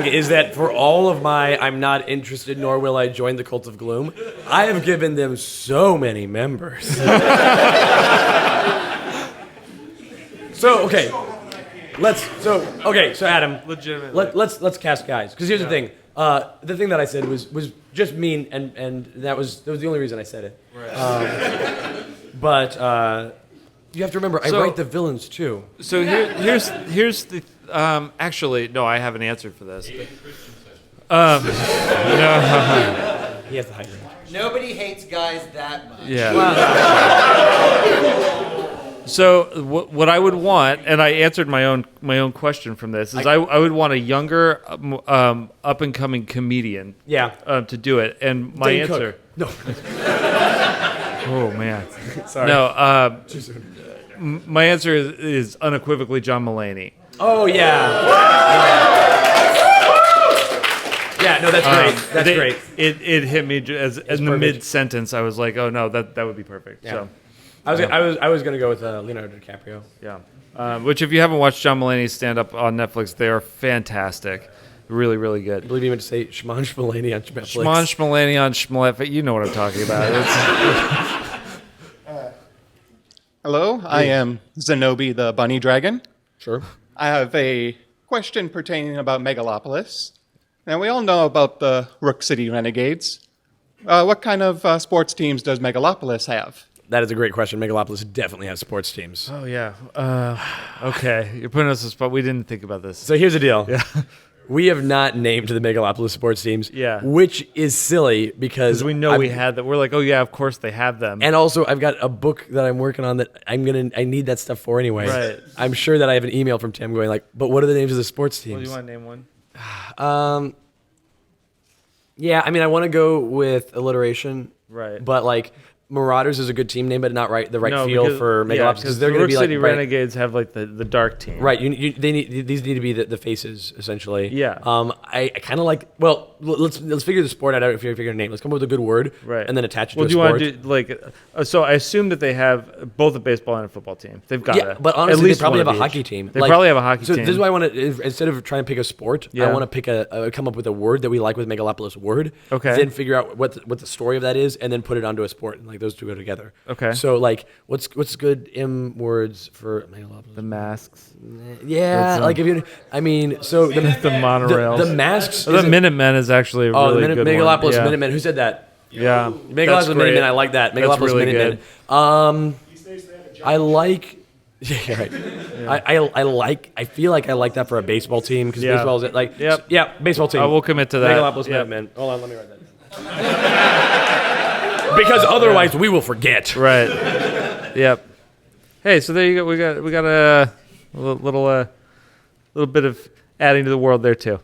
is that for all of my I'm not interested nor will I join the Cult of Gloom, I have given them so many members. So Adam, legitimately. Let's cast guys, because here's the thing. The thing that I said was just mean, and that was the only reason I said it. Right. But you have to remember, I write the villains too. So here's the. Actually, no, I have an answer for this. No. He has the high range. Nobody hates guys that much. Yeah. So what I would want, and I answered my own question from this, is I would want a younger, up and coming comedian. Yeah. To do it, and my Dane answer. Cook. No. Oh man. Sorry. No. Too soon. My answer is unequivocally John Mulaney. Oh yeah. Yeah, no, that's great. That's great. It hit me as in the mid sentence. I was like, oh no, that would be perfect. Yeah. So, I was gonna go with Leonardo DiCaprio. Yeah. Which, if you haven't watched John Mulaney's stand up on Netflix, they are fantastic. Really, really good. I believe you meant to say Shmonsh Mulaney on Netflix. Shmonsh Mulaney on Netflix. You know what I'm talking about. Hello, I am Zenobi the Bunny Dragon. Sure. I have a question pertaining about Megalopolis. Now, we all know about the Rook City Renegades. What kind of sports teams does Megalopolis have? That is a great question. Megalopolis definitely has sports teams. Oh, yeah. Okay. You're putting us on the spot. We didn't think about this. So here's the deal. Yeah. We have not named the Megalopolis sports teams. Yeah. Which is silly because we know we had that. We're like, oh, yeah, of course they have them. And also, I've got a book that I'm working on that I need that stuff for anyway. Right. I'm sure that I have an email from Tim going like, but what are the names of the sports teams? Well, do you want to name one? Yeah, I mean, I want to go with alliteration. Right. But like, Marauders is a good team name, but not the right feel because, for Megalopolis because they're the going to be Rook City like Renegades have like the dark team. Right. These need to be the faces essentially. Yeah. I kind of like. Well, let's figure the sport out if you're figuring a name. Let's come up with a good word. Right. And then attach it well, to a sport. Do you want to do like? So I assume that they have both a baseball and a football team. They've got Yeah, it. but honestly, at least they probably one have of a each. hockey team. They probably have a hockey so team. this is why I want to, instead of trying to pick a sport, I Yeah. want to pick come up with a word that we like with Megalopolis word. Okay. Then figure out what the story of that is, and then put it onto a sport, and like those two go together. Okay. So like, what's good words for Megalopolis? The masks. Yeah, like if you, I mean, so the monorails. The masks. The Minutemen is actually a really good Megalopolis one. Yeah. Minutemen. Who said that? Yeah, Megalopolis Minutemen. I like that. That's Megalopolis really Minutemen. I like. Yeah, right. Yeah. I like. I feel like I like that for a baseball team because baseball is like. Yep. Yeah, baseball team. I will commit to that. Megalopolis Minutemen. Hold on, let me write that. Because otherwise we will forget. Right. Yep. Hey, so there you go. We got a little bit of adding to the world there too.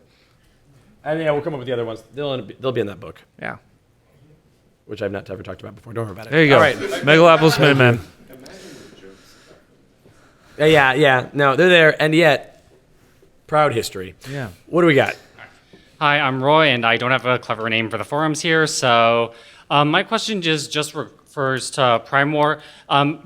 And yeah, we'll come up with the other ones. They'll be in that book. Yeah. Which I've not ever talked about before. Don't worry about it. There you go. All right. Megalopolis Minutemen. Yeah. No, they're there, and yet, proud history. Yeah. What do we got? Hi, I'm Roy, and I don't have a clever name for the forums here, so my question just refers to Prime War.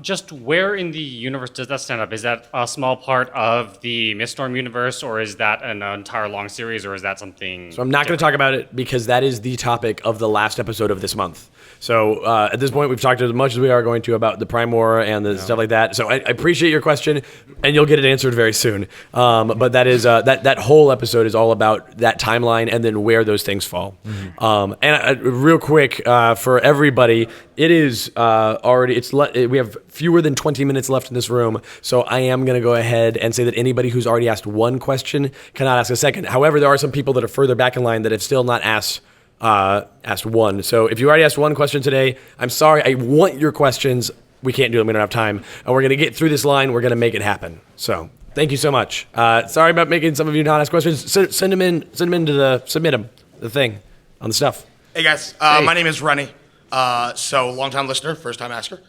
Just where in the universe does that stand up? Is that a small part of the Miststorm universe, or is that an entire long series, or is that something? So I'm not going to talk about it because that is the topic of the last episode of this month. So at this point, we've talked as much as we are going to about the Prime War and the stuff like that. So I appreciate your question, and you'll get it answered very soon. But that is that whole episode is all about that timeline and then where those things fall. And real quick for everybody, it is already we have fewer than 20 minutes left in this room. So I am going to go ahead and say that anybody who's already asked one question cannot ask a second. However, there are some people that are further back in line that have still not asked one. So if you already asked one question today, I'm sorry. I want your questions. We can't do them. We don't have time. And we're going to get through this line. We're going to make it happen. So thank you so much. Sorry about making some of you not ask questions. Send them in to submit them, the thing on the stuff. Hey guys, my name is Rennie. So long-time listener, first-time asker.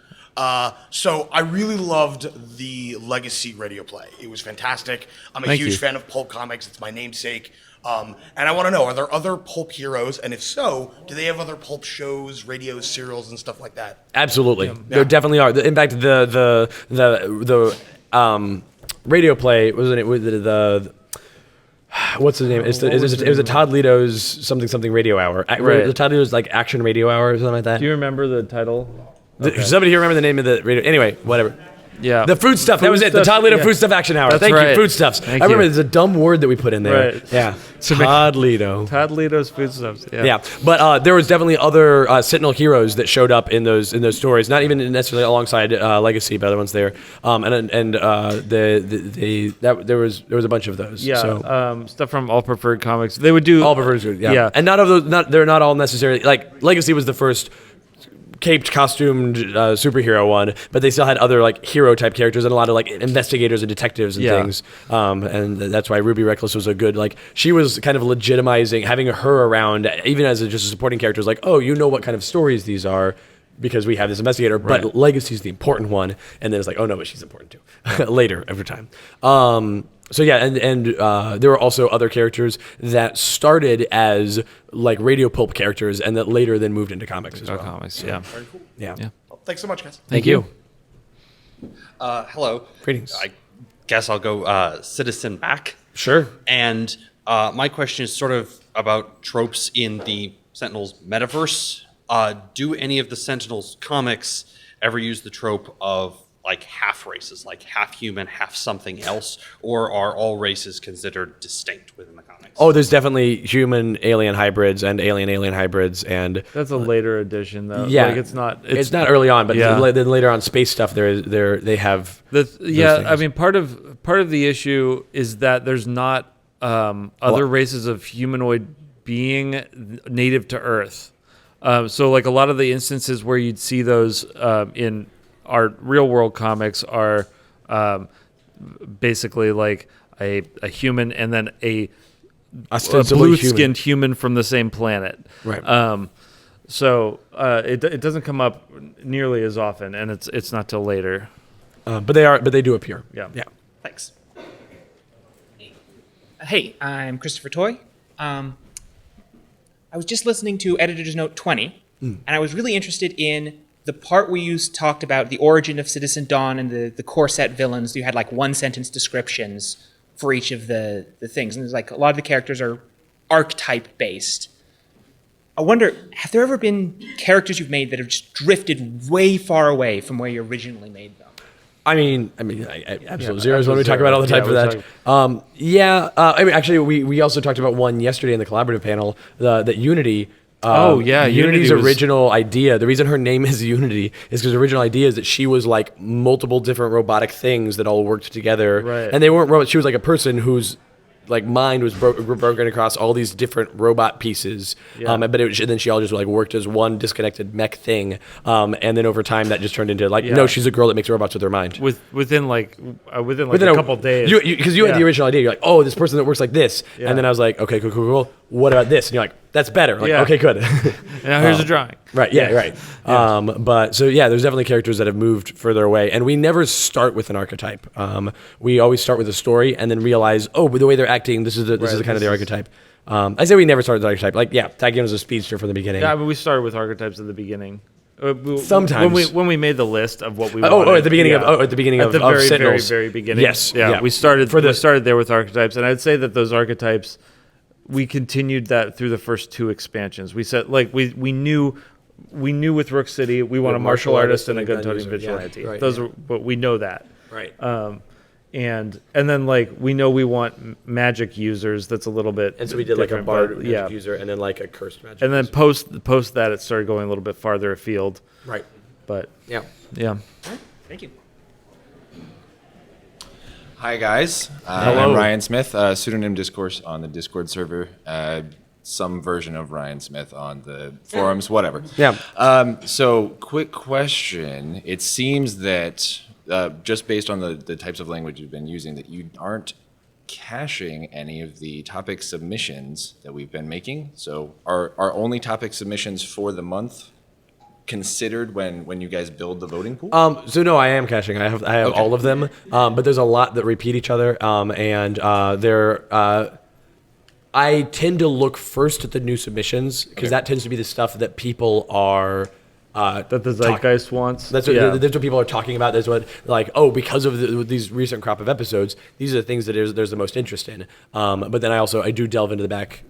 So I really loved the Legacy radio play. It was fantastic. I'm a huge fan of pulp comics. It's my namesake. And I want to know, are there other pulp heroes? And if so, do they have other pulp shows, radios, serials, and stuff like that? Absolutely. There definitely are. In fact, the radio play, wasn't it? With the what's his name? It was a Todd Leto's something radio hour. Right. The Todd Leto's like action radio hour or something like that. Do you remember the title? Somebody here remember the name of the radio? Anyway, whatever. Yeah. The food stuff. That was it. The Todd Leto food stuff action hour. That's Thank right. you. Foodstuffs. I remember there's a dumb word that we put in there. Right. Yeah. Todd Leto. Todd Leto's foodstuffs. Yeah. Yeah, but there was definitely other Sentinel heroes that showed up in those stories. Not even necessarily alongside Legacy, but other ones there. There was a bunch of those. Yeah. So. Stuff from All Preferred Comics. They would do All Preferred. Yeah. Yeah. And none of those. They're not all necessarily like Legacy was the first caped, costumed superhero one, but they still had other like hero type characters and a lot of like investigators and detectives and things. And that's why Ruby Reckless was a good she was kind of legitimizing having her around, even as just a supporting character. Is like, oh, you know what kind of stories these are because we have this investigator, but Legacy's the important one. And then it's like, oh no, but she's important too later over time. So yeah, and there were also other characters that started as like radio pulp characters, and that later then moved into comics as well. Comics, yeah. Very cool. Yeah. Well, thanks so much, guys. Thank you. Hello. Greetings. I guess I'll go Citizen back. Sure. And my question is sort of about tropes in the Sentinels metaverse. Do any of the Sentinels comics ever use the trope of like half races, like half human, half something else, or are all races considered distinct within the comics? Oh, there's definitely human alien hybrids and alien hybrids, and that's a later edition though. Yeah, like it's not early on, but yeah. then later on space stuff. They have I mean part of the issue is that there's not other races of humanoid being native to Earth. So like a lot of the instances where you'd see those in our real world comics are basically like a human and then a blue-skinned human from the same planet. Right. So it doesn't come up nearly as often, and it's not till later. But they do appear. Yeah. Yeah. Thanks. Hey, I'm Christopher Toy. I was just listening to Editor's Note 20, and I was really interested in the part where you talked about the origin of Citizen Dawn and the core set villains. You had like one-sentence descriptions for each of the things. And there's like a lot of the characters are archetype-based. I wonder, have there ever been characters you've made that have just drifted way far away from where you originally made them? I mean, Absolute Zero is one we talk about all the time for that. I mean, actually, we also talked about one yesterday in the collaborative panel, that Unity. Unity's original idea. The reason her name is Unity is because the original idea is that she was like multiple different robotic things that all worked together, right. And they weren't robots. She was like a person whose like mind was broken across all these different robot pieces, but then she all just like worked as one disconnected mech thing, and then over time that just turned into like no, she's a girl that makes robots with her mind. Within a couple days, because you had the original idea. You're like, oh, this person that works like this, and then I was like, okay, cool. What about this? And you're like, that's better. Like, okay, good. Now here's a drawing. Right. Yeah. Right. But so yeah, there's definitely characters that have moved further away, and we never start with an archetype. We always start with a story, and then realize, oh, but the way they're acting, this is the kind of the archetype. I say we never started with the archetype. Like, yeah, Tagion was a speedster from the beginning. Yeah, but we started with archetypes at the beginning. Sometimes when we made the list of what we wanted. At the beginning of very, Sentinels. very beginning. Yes. Yeah. We started there with archetypes, and I'd say that those archetypes, we continued that through the first two expansions. We said like we knew with Rook City we want a martial artist and a gun-toting vigilante. But we know that. Right. And then like we know we want magic users. That's a little bit. And so we did like a bard magic user, and then like a cursed magic. And then post that, it started going a little bit farther afield. Right. But yeah. Thank you. Hi guys, Hello. I'm Ryan Smith, pseudonym Discourse on the Discord server, some version of Ryan Smith on the forums, whatever. Yeah. So quick question, it seems that just based on the types of language you've been using, that you aren't caching any of the topic submissions that we've been making. So are only topic submissions for the month considered when you guys build the voting pool? So no, I am caching. I have all of them, but there's a lot that repeat each other, and I tend to look first at the new submissions because that tends to be the stuff that people are That the zeitgeist wants. That's what people are talking about. That's what because of these recent crop of episodes, these are the things that there's the most interest in. But then I do delve into the back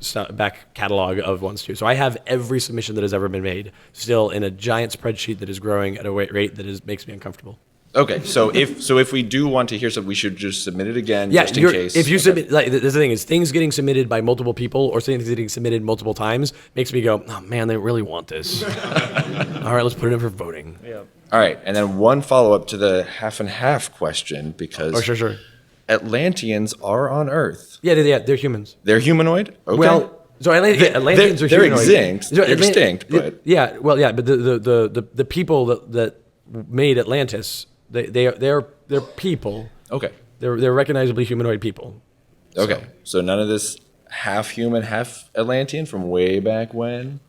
catalog of ones too. So I have every submission that has ever been made still in a giant spreadsheet that is growing at a rate that makes me uncomfortable. Okay, so if we do want to hear something, we should just submit it again, just in case. If you submit, the thing is, things getting submitted by multiple people or things getting submitted multiple times makes me go, oh man, they really want this. All right, let's put it in for voting. Yeah. All right, and then one follow-up to the half and half question, because sure. Atlanteans are on Earth. Yeah, they're humans. They're humanoid? Okay. Well, so Atlanteans are they're humanoid. They're extinct, but... but the people that made Atlantis, they're people. Okay. They're recognizably humanoid people. Okay, so none of this half human, half Atlantean from way back when?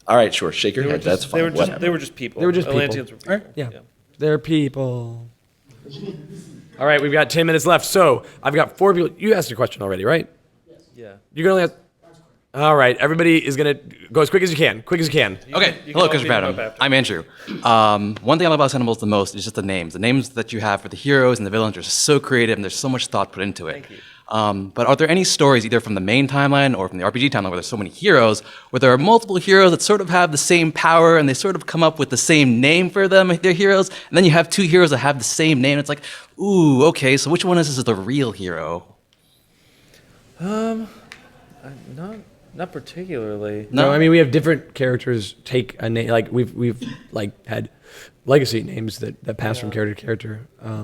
All right, sure, shake your head, that's fine. They were just people. They were just Atlanteans people. were people. Yeah. They're people. All right, we've got 10 minutes left. So I've got 4 people. You asked a question already, right? Yeah. You can only ask. All right, everybody is going to go as quick as you can. Okay, hello, Christopher Adam. I'm Andrew. One thing I love about Sentinels the most is just the names. The names that you have for the heroes and the villains are so creative, and there's so much thought put into it. Thank you. But are there any stories, either from the main timeline or from the RPG timeline, where there's so many heroes, where there are multiple heroes that sort of have the same power, and they sort of come up with the same name for them, their heroes, and then you have 2 heroes that have the same name, and it's like, ooh, okay, so which one is the real hero? Not particularly. No, I mean we have different characters take a name. Like we've had legacy names that pass from character to character. I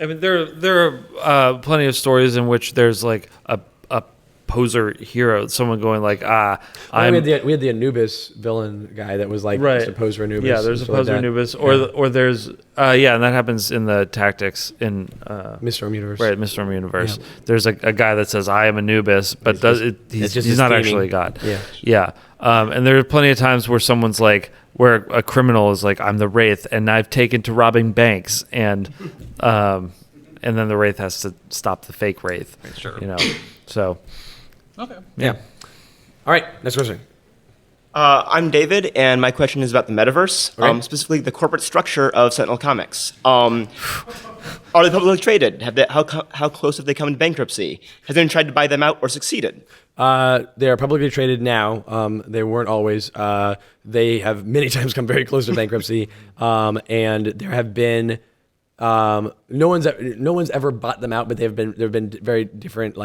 mean, there are plenty of stories in which there's like a poser hero, someone going like, we had the Anubis villain guy that was like just a poser Anubis. Yeah, there's a poser Anubis, or there's and that happens in the tactics in Miststorm Universe. Right, Miststorm Universe. Yeah. There's a guy that says I am Anubis, but he's not actually God. Yeah. And there are plenty of times where someone's like, where a criminal is like, I'm the Wraith, and I've taken to robbing banks, and then the Wraith has to stop the fake Wraith. Sure. So. Okay. Yeah. All right. Next question. I'm David, and my question is about the metaverse, specifically the corporate structure of Sentinel Comics. Are they publicly traded? How close have they come to bankruptcy? Has anyone tried to buy them out or succeeded? They are publicly traded now. They weren't always. They have many times come very close to bankruptcy, and there have been no one's ever bought them out, but there have been very different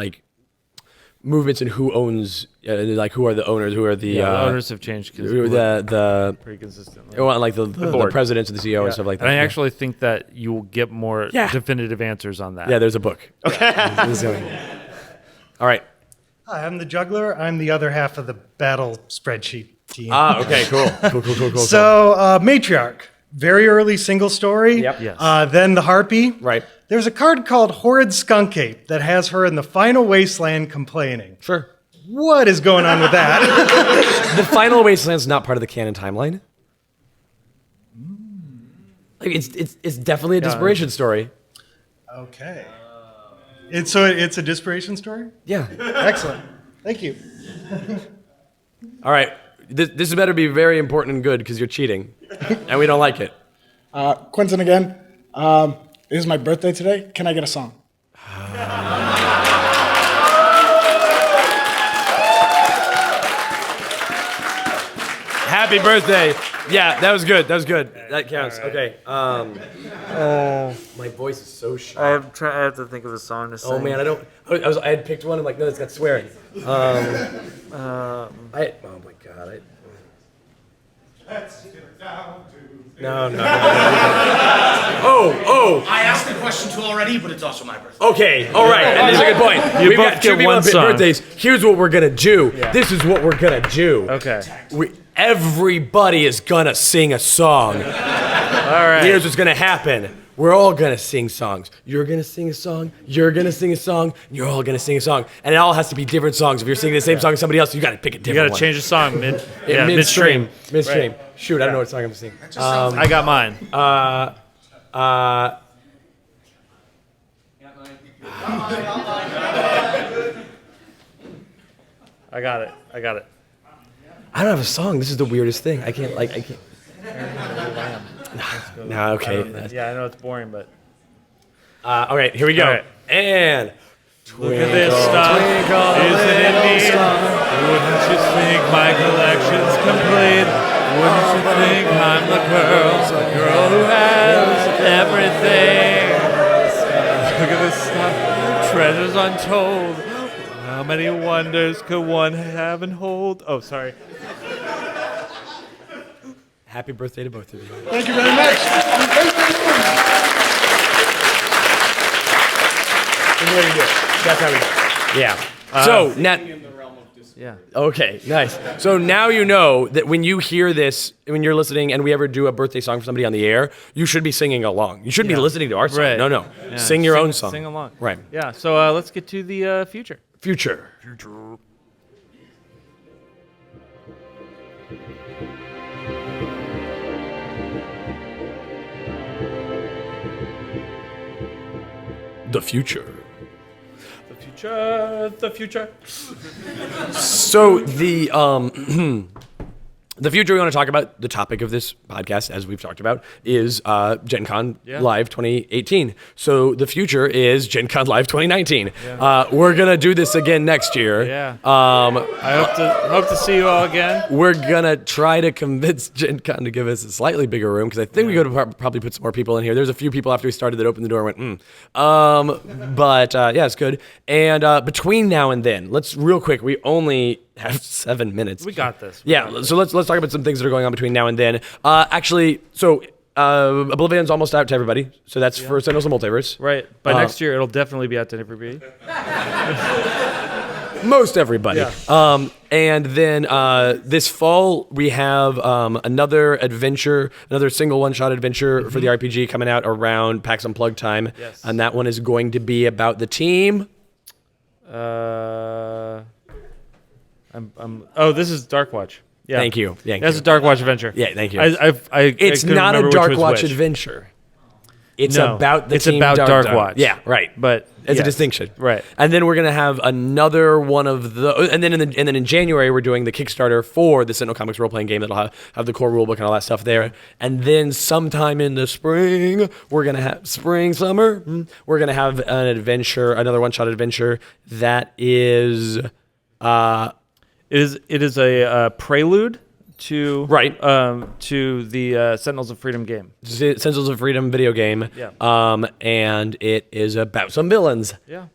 movements in who owns, who are the owners, who are the owners have changed. Pretty consistently. Like the presidents and the CEO and stuff like that. And I actually think that you will get more definitive answers on that. Yeah, there's a book. Okay. All right. Hi, I'm the juggler. I'm the other half of the battle spreadsheet team. Okay, cool. Cool. So, Matriarch, very early single story. Yep. Yes. Then the Harpy. Right. There's a card called Horrid Skunk Ape that has her in the final wasteland complaining. Sure. What is going on with that? The final wasteland's not part of the canon timeline. It's definitely a desperation story. Okay. It's a desperation story? Yeah. Excellent. Thank you. All right. This better be very important and good because you're cheating, and we don't like it. Quentin again. It is my birthday today. Can I get a song? Happy birthday. Yeah, that was good. That counts. Right. Okay. My voice is so sharp. I have to think of a song to sing. Oh man, I had picked one. I'm like, no, it's got swearing. Oh my god. No. Oh. I asked the question too already, but it's also my birthday. Okay, all right. And there's a good point. We've got 2 people on birthdays. Here's what we're gonna do. Yeah. This is what we're gonna do. Okay. Everybody is gonna sing a song. All right. Here's what's gonna happen. We're all gonna sing songs. You're gonna sing a song. You're gonna sing a song. You're all gonna sing a song, and it all has to be different songs. If you're singing the same song as somebody else, you gotta pick a different one. You gotta change the song midstream. Right. Shoot, I don't know what song I'm gonna sing. I got mine. I got it. I don't have a song. This is the weirdest thing. I can't. No, okay. Yeah, I know it's boring, but. All right, here we go. All right. And look at this stuff. Isn't it neat? Wouldn't you think my collection's complete? Wouldn't you think I'm the girl who has everything? Look at this stuff. Treasures untold. How many wonders could one have and hold? Oh, sorry. Happy birthday to both of you. Thank you very much. That's how we do it. Yeah. So now. Yeah. Okay, nice. So now you know that when you hear this, when you're listening and we ever do a birthday song for somebody on the air, you should be singing along. You shouldn't be listening to our song. Right. No. Yeah. Sing your own song. Sing along. Right. Yeah, so let's get to the future. Future. The future. The future. So the future we want to talk about, the topic of this podcast, as we've talked about, is Gen Con Live 2018. So the future is Gen Con Live 2019. Yeah. We're going to do this again next year. Yeah. I hope to see you all again. We're going to try to convince Gen Con to give us a slightly bigger room, because I think we could probably put some more people in here. There's a few people after we started that opened the door and went, But yeah, it's good. And between now and then, let's real quick, we only have 7 minutes. We got this. So let's talk about some things that are going on between now and then. Oblivion's almost out to everybody, so that's for Sentinels of the Multiverse. Right. By next year, it'll definitely be out to everybody. Most everybody. Yeah. And then this fall, we have another adventure, another single one-shot adventure for the RPG coming out around PAX Unplugged time. Yes. And that one is going to be about the team. This is Darkwatch. Yeah. Thank you. That's a Darkwatch adventure. Yeah, thank you. It's not a Darkwatch adventure. It's about the team Darkwatch. Yeah, right. But it's a distinction, right? And then we're gonna have another one of the, and then in January we're doing the Kickstarter for the Sentinel Comics role playing game that'll have the core rulebook and all that stuff there. And then sometime in the spring we're gonna have summer. We're gonna have an adventure, another one-shot adventure that is. It is a prelude to to the Sentinels of Freedom game. Sentinels of Freedom video game. Yeah. And it is about some villains. Yeah.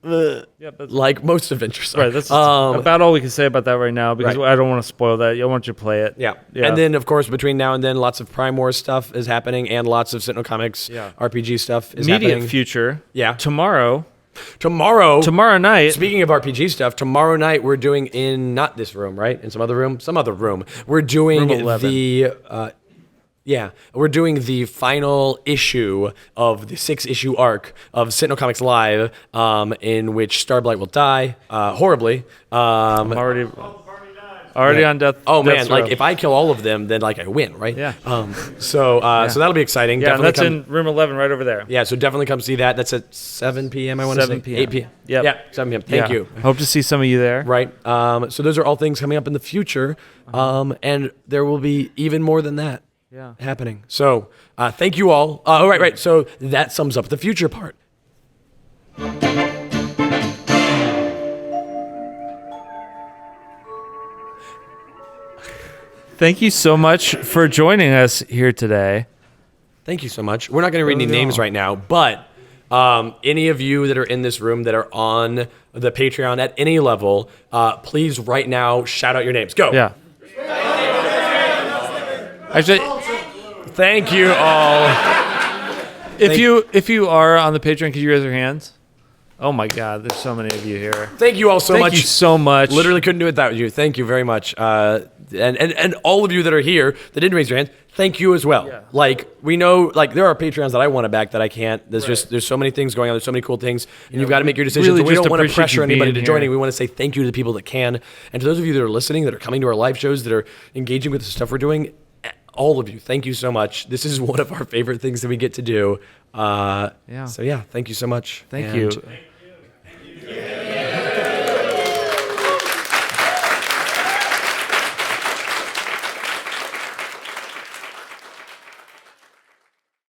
Like most adventures. Right. That's about all we can say about that right now, because I don't want to spoil that. I want you to play it. Yeah. And then, of course, between now and then, lots of Prime Wars stuff is happening, and lots of Sentinel Comics RPG stuff is happening. Immediate future. Yeah. Tomorrow Night. Speaking of RPG stuff, tomorrow night we're doing in not this room, right? In some other room. We're doing we're doing the final issue of the 6-issue arc of Sentinel Comics Live, in which Starblight will die horribly. I'm already on death. Oh man, death's row. like if I kill all of them, then like I win, right? Yeah. So that'll be exciting. Yeah, definitely and that's in room 11 right over there. Yeah, so definitely come see that. That's at 7 p.m. I want to say 7 p.m. 8 p.m. Yep. Yeah, 7 p.m. Thank you. Hope to see some of you there. Right. So those are all things coming up in the future, and there will be even more than that happening. So thank you all. Right. So that sums up the future part. Thank you so much for joining us here today. Thank you so much. We're not going to read any names right now, but any of you that are in this room that are on the Patreon at any level, please right now shout out your names. Go. Yeah. Actually, thank you all. If you are on the Patreon, could you raise your hands? Oh my God, there's so many of you here. Thank you all so much. Thank you so much. Literally couldn't do it without you. Thank you very much. And all of you that are here that didn't raise your hands, thank you as well. Yeah. Like we know, like there are Patreons that I want to back that I can't. There's so many things going on. There's so many cool things, and you've got to make your decisions. Really and we just don't want to appreciate pressure you being anybody to join. here. We want to say thank you to the people that can, and to those of you that are listening, that are coming to our live shows, that are engaging with the stuff we're doing. All of you, thank you so much. This is one of our favorite things that we get to do. So yeah, thank you so much. Thank you.